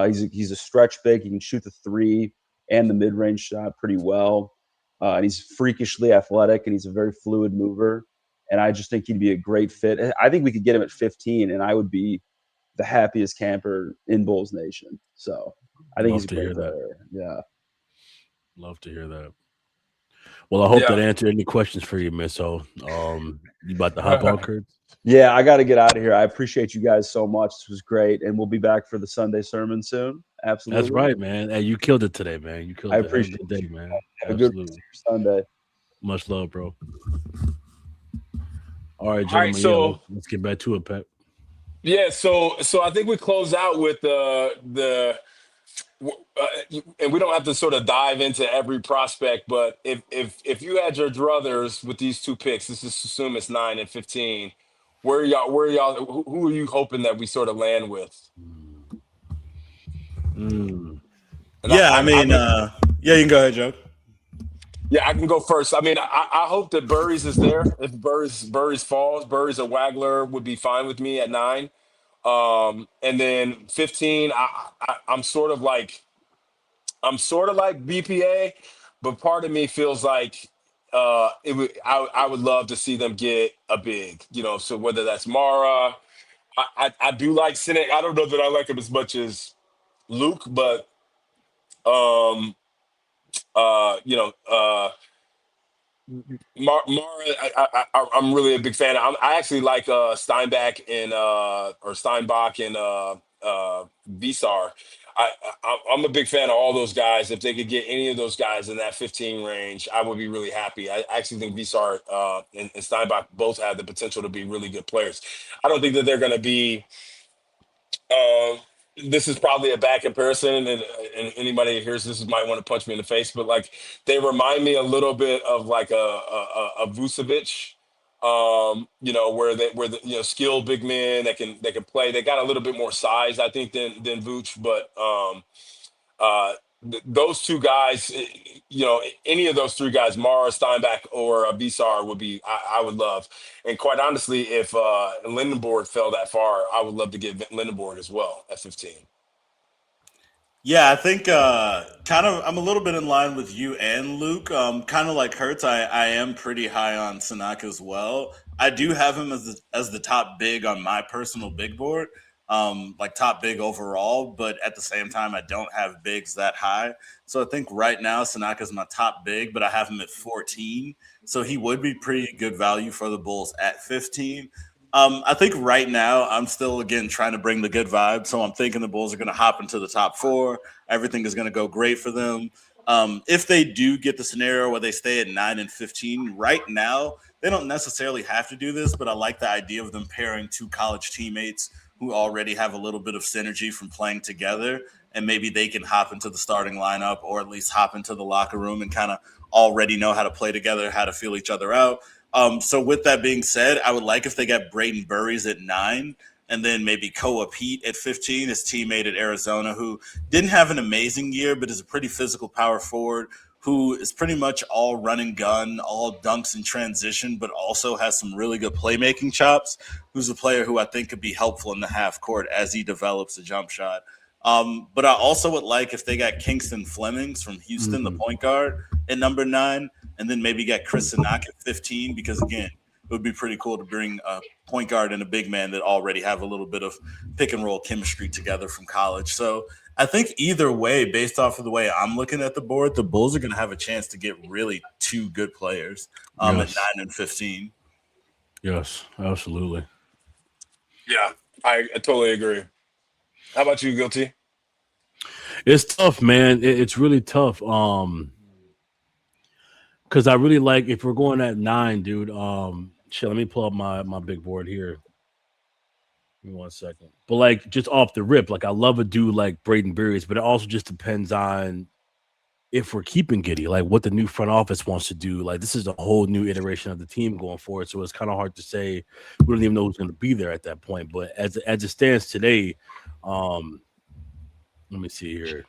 He's a stretch big. He can shoot the three and the mid range shot pretty well. And he's freakishly athletic, and he's a very fluid mover. And I just think he'd be a great fit. I think we could get him at 15, and I would be the happiest camper in Bulls Nation. So I think Love he's a to great hear that. player. Yeah. Love to hear that. Well, I hope Yeah. that answered any questions for you, Miss O. You about to hop on, Kurt? Yeah, I got to get out of here. I appreciate you guys so much. This was great. And we'll be back for the Sunday sermon soon. Absolutely. That's right, man. Hey, you killed it today, man. You killed I it. Have a appreciate good day, man. Have a good rest Absolutely. of your Sunday. Much love, bro. All right, All right, gentlemen. so let's get back to it, Pep. yeah, so I think we close out with and we don't have to sort of dive into every prospect, but if you had your druthers with these 2 picks, let's just assume it's 9 and 15. Where are y'all? Who are you hoping that we sort of land with? Mm. And Yeah, you can go ahead, Joe. yeah, I can go first. I mean, I hope that Burries is there. If Burries falls, Burries or Wagler would be fine with me at 9. And then 15, I'm sort of like BPA, but part of me feels like I would love to see them get a big, so whether that's Mara, I do like Sinek. I don't know that I like him as much as Luke, but um you know Mara, I'm really a big fan. I actually like Steinbach and or Steinbach and Visar. I'm a big fan of all those guys. If they could get any of those guys in that 15 range, I would be really happy. I actually think Visar and Steinbach both have the potential to be really good players. I don't think that they're going to be. Um, this is probably a bad comparison, and anybody that hears this might want to punch me in the face, but like they remind me a little bit of like a Vucevic, where the skilled big men that can play. They got a little bit more size, I think, than Vooch, but uh, those 2 guys, any of those 3 guys, Mara, Steinbach, or Visar would be I would love. And quite honestly, if Lindenborg fell that far, I would love to get Lindenborg as well at 15. Yeah, I think I'm a little bit in line with you and Luke. Kind of like Hertz, I am pretty high on Sinak as well. I do have him as the top big on my personal big board. like top big overall, but at the same time, I don't have bigs that high. So I think right now Tanaka's my top big, but I have him at 14. So he would be pretty good value for the Bulls at 15. I think right now I'm still, again, trying to bring the good vibe. So I'm thinking the Bulls are going to hop into the top 4. Everything is going to go great for them. If they do get the scenario where they stay at 9 and 15, right now, they don't necessarily have to do this, but I like the idea of them pairing 2 college teammates who already have a little bit of synergy from playing together, and maybe they can hop into the starting lineup or at least hop into the locker room and kind of already know how to play together, how to feel each other out. So with that being said, I would like if they got Braden Burries at 9 and then maybe Koa Pete at 15, his teammate at Arizona, who didn't have an amazing year, but is a pretty physical power forward who is pretty much all run and gun, all dunks in transition, but also has some really good playmaking chops, who's a player who I think could be helpful in the half court as he develops a jump shot. But I also would like if they got Kingston Flemings from Houston, the point guard, at number 9, and then maybe got Chris Sinak at 15, because, again, it would be pretty cool to bring a point guard and a big man that already have a little bit of pick and roll chemistry together from college. So I think either way, based off of the way I'm looking at the board, the Bulls are going to have a chance to get really 2 good players at 9 and 15. Yes, absolutely. Yeah, I totally agree. How about you, Guilty? It's tough, man. It's really tough. Because I really like, if we're going at 9, dude. Shit, let me pull up my big board here. Give me 1 second. But like, just off the rip, like I love a dude like Braden Burries, but it also just depends on if we're keeping Giddey, like what the new front office wants to do. Like this is a whole new iteration of the team going forward, so it's kind of hard to say. We don't even know who's going to be there at that point. But as it stands today, let me see here.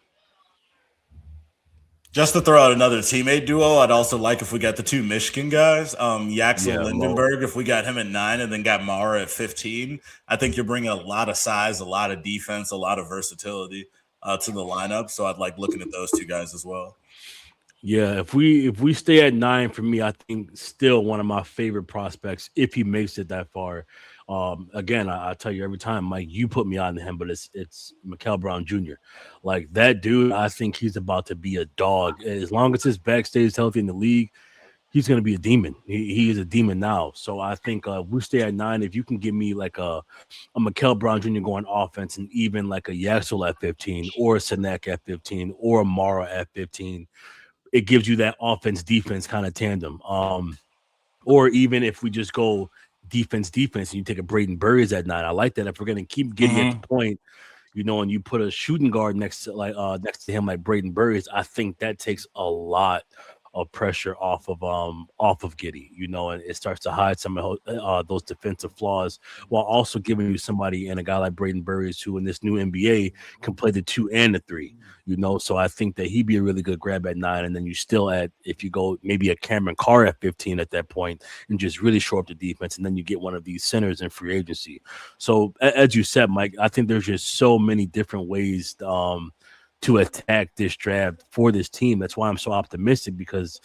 Just to throw out another teammate duo, I'd also like if we got the 2 Michigan guys, Yaxel Lindenberg, if we got him at 9 and then got Mara at 15. I think you're bringing a lot of size, a lot of defense, a lot of versatility to the lineup. So I'd like looking at those 2 guys as well. Yeah, if we stay at 9, for me, I think still one of my favorite prospects if he makes it that far. Again, I tell you every time, Mike, you put me on to him, but it's Mikal Brown Jr. Like that dude, I think he's about to be a dog. As long as his back stays healthy in the league, he's going to be a demon. He is a demon now. So I think we stay at 9. If you can give me like a Mikal Brown Jr. going offense, and even like a Yaxel at 15, or a Sinek at 15, or a Mara at 15, it gives you that offense defense kind of tandem. Or even if we just go defense, and you take a Braden Burries at 9, I like that. If we're going to keep getting at the point, and you put a shooting guard next to him like Braden Burries, I think that takes a lot of pressure off of Giddey, and it starts to hide some of those defensive flaws, while also giving you somebody and a guy like Braden Burries who in this new NBA can play the 2 and the 3. So I think that he'd be a really good grab at 9, and then you still if you go maybe a Cameron Carr at 15 at that point and just really shore up the defense, and then you get one of these centers in free agency. So as you said, Mike, I think there's just so many different ways to attack this draft for this team. That's why I'm so optimistic, because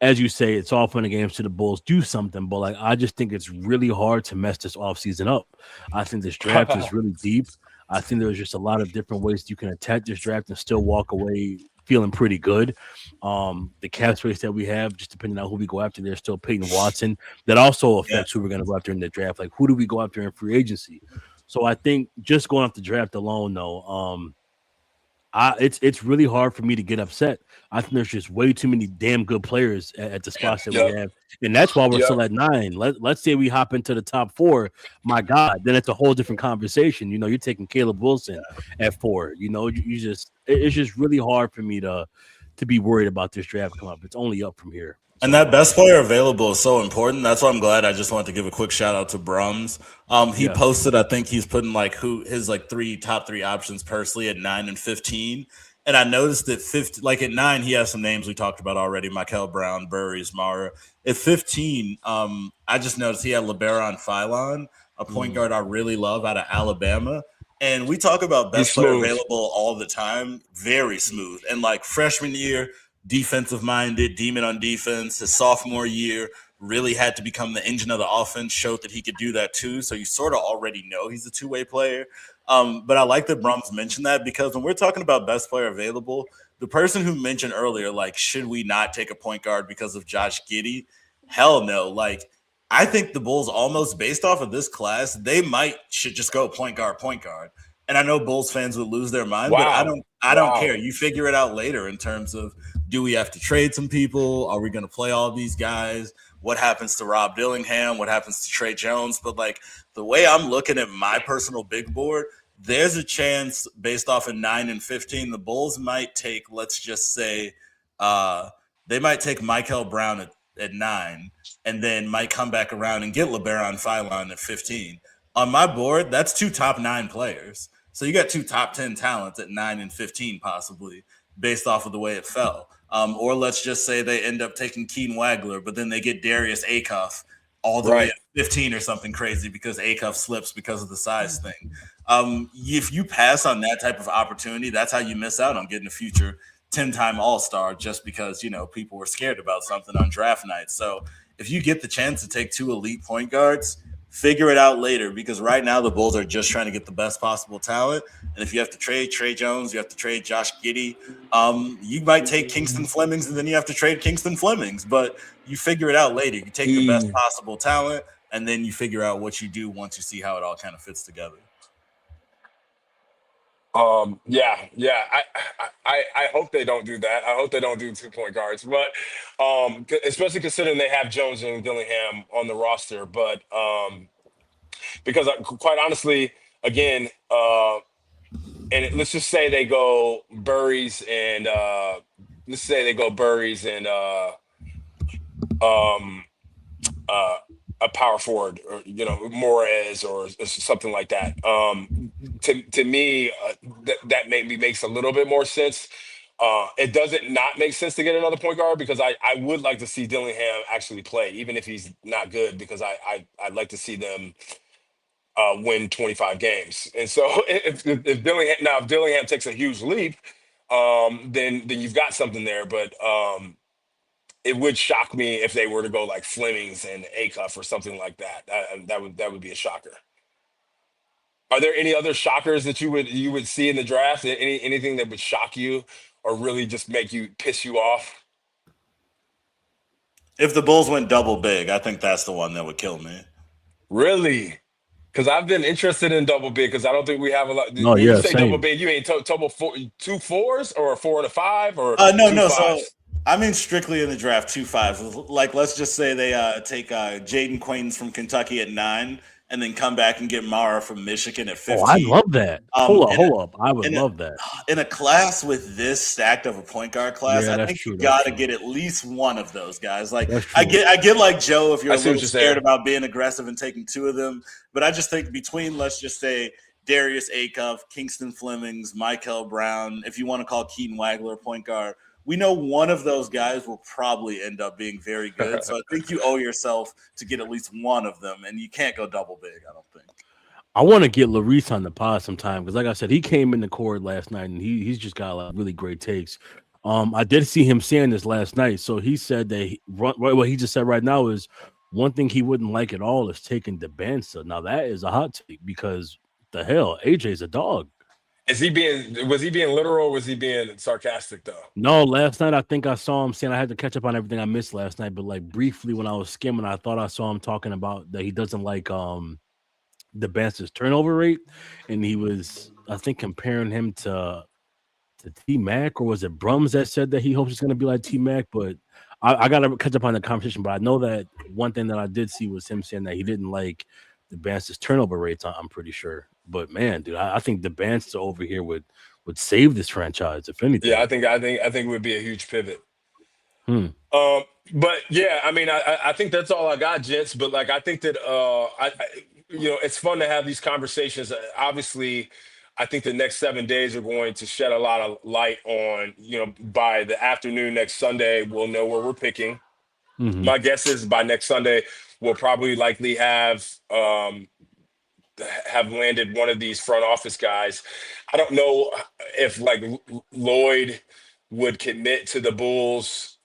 as you say, it's all fun and games to the Bulls do something, but like I just think it's really hard to mess this offseason up. I think this draft is really deep. I think there's just a lot of different ways you can attack this draft and still walk away feeling pretty good. The cap space that we have, just depending on who we go after, there's still Peyton Watson. That also affects who we're going to go after in the draft. Like, who do we go after in free agency? So I think just going off the draft alone, though, it's really hard for me to get upset. I think there's just way too many damn good players at the spots that we have, and that's why we're still at 9. Let's say we hop into the top 4. My God, then it's a whole different conversation. You're taking Caleb Wilson at 4. It's just really hard for me to be worried about this draft come up. It's only up from here. And that best player available is so important. That's why I'm glad. I just wanted to give a quick shout out to Brums. He posted, I think he's putting his top 3 options personally at 9 and 15. And I noticed that at 9, he has some names we talked about already: Mikal Brown, Burries, Mara. At 15, I just noticed he had LeBaron Philon, a point guard I really love out of Alabama. And we talk about best player available all the time. Very smooth. And freshman year, defensive minded, demon on defense. His sophomore year, really had to become the engine of the offense, showed that he could do that too. So you sort of already know he's a two-way player. But I like that Brums mentioned that, because when we're talking about best player available, the person who mentioned earlier, like, should we not take a point guard because of Josh Giddey? Hell no. Like, I think the Bulls, almost based off of this class, they should just go point guard, point guard. And I know Bulls fans would lose their mind, but I don't care. You figure it out later in terms of, do we have to trade some people? Are we going to play all these guys? What happens to Rob Dillingham? What happens to Trey Jones? But like, the way I'm looking at my personal big board, there's a chance based off of 9 and 15, the Bulls might take, let's just say, they might take Michael Brown at 9, and then might come back around and get LeBaron Philon at 15. On my board, that's 2 top 9 players. So you got 2 top 10 talents at 9 and 15, possibly, based off of the way it fell. Or let's just say they end up taking Keen Wagler, but then they get Darius Acuff all the way at 15 or something crazy because Acuff slips because of the size thing. If you pass on that type of opportunity, that's how you miss out on getting a future 10-time All-Star, just because, you know, people were scared about something on draft night. So if you get the chance to take 2 elite point guards, figure it out later, because right now the Bulls are just trying to get the best possible talent. And if you have to trade Trey Jones, you have to trade Josh Giddey. You might take Kingston Flemings, and then you have to trade Kingston Flemings. But you figure it out later. You take the best possible talent, and then you figure out what you do once you see how it all kind of fits together. I hope they don't do that. I hope they don't do 2-point guards, but especially considering they have Jones and Dillingham on the roster. But because quite honestly, again, let's just say they go Burries and a power forward, or, you know, Morez or something like that. To me, that maybe makes a little bit more sense. It doesn't not make sense to get another point guard, because I would like to see Dillingham actually play, even if he's not good, because I'd like to see them win 25 games. And so if Dillingham takes a huge leap, then you've got something there. But it would shock me if they were to go like Flemings and Acuff or something like that. That would be a shocker. Are there any other shockers that you would see in the draft? Anything that would shock you or really just piss you off? If the Bulls went double big, I think that's the one that would kill me. Really? Because I've been interested in double big, because I don't think we have a lot. No, when yeah, you say same. double big, you ain't double 2 4s or a 4 and a 5 or no. 2 So 5s? I mean, strictly in the draft, 2 5s. Like, let's just say they take Jaden Quains from Kentucky at 9, and then come back and get Mara from Michigan at 15. Oh, I love that. Hold up. I would love that. In a class with this stacked of a point guard class, Yeah, I that's think true, you that's got to true. get at least one of those guys. Like, That's I true. get like Joe, if you're I a see what little you're scared saying. about being aggressive and taking 2 of them. But I just think between, let's just say, Darius Acuff, Kingston Flemings, Michael Brown, if you want to call Keaton Wagler point guard, we know one of those guys will probably end up being very good. So I think you owe yourself to get at least one of them, and you can't go double big, I don't think. I want to get Larice on the pod sometime, because, like I said, he came in the court last night and he's just got like really great takes. I did see him saying this last night. So he said that what he just said right now is one thing he wouldn't like at all is taking Debanza. Now that is a hot take, because the hell, AJ's a dog. Was he being literal, or was he being sarcastic though? No, last night I think I saw him saying, I had to catch up on everything I missed last night, but like briefly when I was skimming, I thought I saw him talking about that he doesn't like Debanza's turnover rate, and he was, I think, comparing him to T Mac, or was it Brums that said that he hopes it's going to be like T Mac? But I got to catch up on the conversation. But I know that one thing that I did see was him saying that he didn't like Debanza's turnover rates. I'm pretty sure. But man, dude, I think Debanza over here would save this franchise, if anything. Yeah, I think it would be a huge pivot. But yeah, I mean, I think that's all I got, gents. But like, I think that it's fun to have these conversations. Obviously, I think the next 7 days are going to shed a lot of light on, by the afternoon next Sunday, we'll know where we're picking. Mm-hmm. My guess is by next Sunday, we'll probably likely have landed one of these front office guys. I don't know if like Lloyd would commit to the Bulls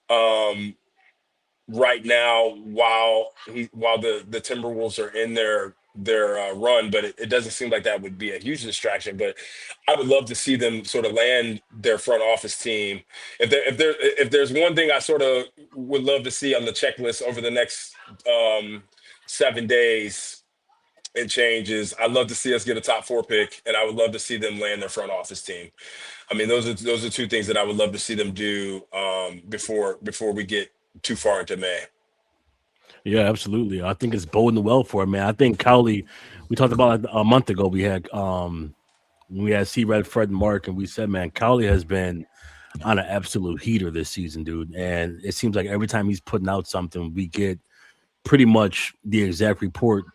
right now while the Timberwolves are in their run, but it doesn't seem like that would be a huge distraction. But I would love to see them sort of land their front office team. If there's one thing I sort of would love to see on the checklist over the next 7 days and changes, I'd love to see us get a top 4 pick, and I would love to see them land their front office team. I mean, those are 2 things that I would love to see them do before we get too far into May. Yeah, absolutely. I think it's boding well for it, man. I think Cowley, we talked about it a month ago. We had C Red, Fred, and Mark, and we said, man, Cowley has been on an absolute heater this season, dude. And it seems like every time he's putting out something, we get pretty much the exact report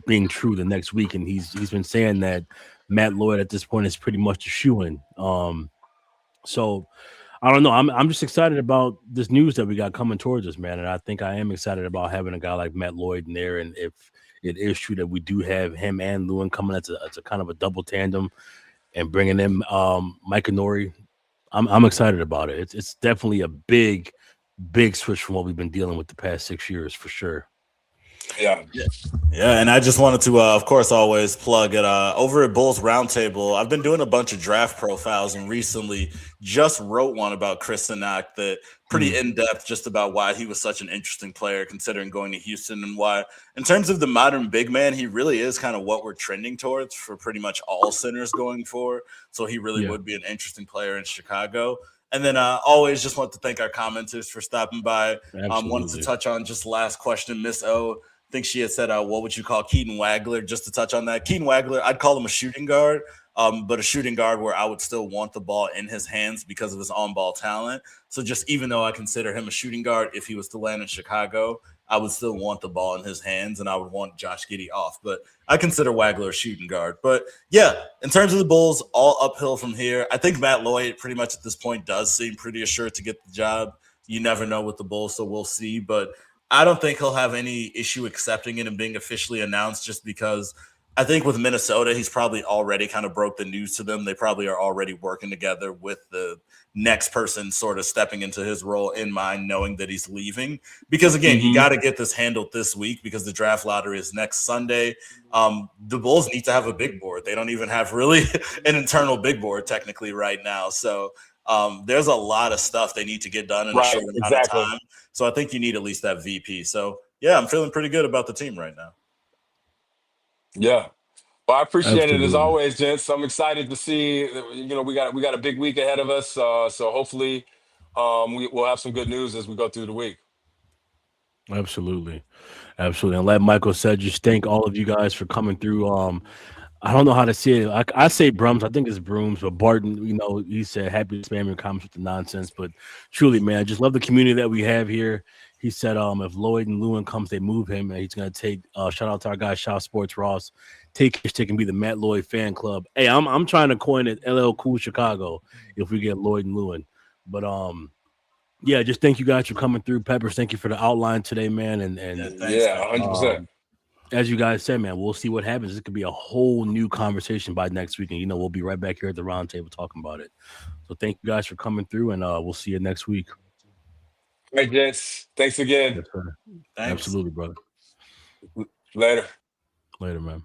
being true the next week. And he's been saying that Matt Lloyd at this point is pretty much a shoo-in. So I don't know. I'm just excited about this news that we got coming towards us, man. And I think I am excited about having a guy like Matt Lloyd in there. And if it is true that we do have him and Lewin coming as a kind of a double tandem and bringing in Mike and Nori, I'm excited about it. It's definitely a big switch from what we've been dealing with the past 6 years for sure. Yeah. And I just wanted to, of course, always plug it over at Bulls Roundtable. I've been doing a bunch of draft profiles and recently just wrote one about Chris Sinak that pretty in-depth just about why he was such an interesting player considering going to Houston and why, in terms of the modern big man, he really is kind of what we're trending towards for pretty much all centers going forward. So he really would be an interesting player in Chicago. And then always just want to thank our commenters for stopping by. Wanted to touch on just last question, Miss O. I think she had said, what would you call Keaton Wagler? Just to touch on that. Keaton Wagler, I'd call him a shooting guard, but a shooting guard where I would still want the ball in his hands because of his on-ball talent. So just even though I consider him a shooting guard, if he was to land in Chicago, I would still want the ball in his hands and I would want Josh Giddey off. But I consider Wagler a shooting guard. But yeah, in terms of the Bulls, all uphill from here. I think Matt Lloyd pretty much at this point does seem pretty assured to get the job. You never know with the Bulls, so we'll see. But I don't think he'll have any issue accepting it and being officially announced just because I think with Minnesota, he's probably already kind of broke the news to them. They probably are already working together with the next person sort of stepping into his role in mind, knowing that he's leaving. Because, again, you got to get this handled this week because the draft lottery is next Sunday. The Bulls need to have a big board. They don't even have really an internal big board technically right now. So there's a lot of stuff they need to get done in a short amount of time. So I think you need at least that VP. So, yeah, I'm feeling pretty good about the team right now. Yeah. Well, I appreciate it as always, gents. I'm excited to see, we got a big week ahead of us. So hopefully we'll have some good news as we go through the week. Absolutely. And like Michael said, just thank all of you guys for coming through. I don't know how to say it. I say Brums. I think it's Brooms, but Barton, he said happy to spam your comments with the nonsense. But truly, man, I just love the community that we have here. He said if Lloyd and Lewin comes, they move him, and he's going to take shout out to our guy, Shop Sports Ross. Take his tick and be the Matt Lloyd fan club. Hey, I'm trying to coin it LL Cool Chicago if we get Lloyd and Lewin. But yeah, just thank you guys for coming through. Peppers, thank you for the outline today, man. And 100%. As you guys said, man, we'll see what happens. It could be a whole new conversation by next week. And, we'll be right back here at the round table talking about it. So thank you guys for coming through, and we'll see you next week. All right, gents. Thanks again. Yes, sir. Absolutely, brother. Later. Later, man.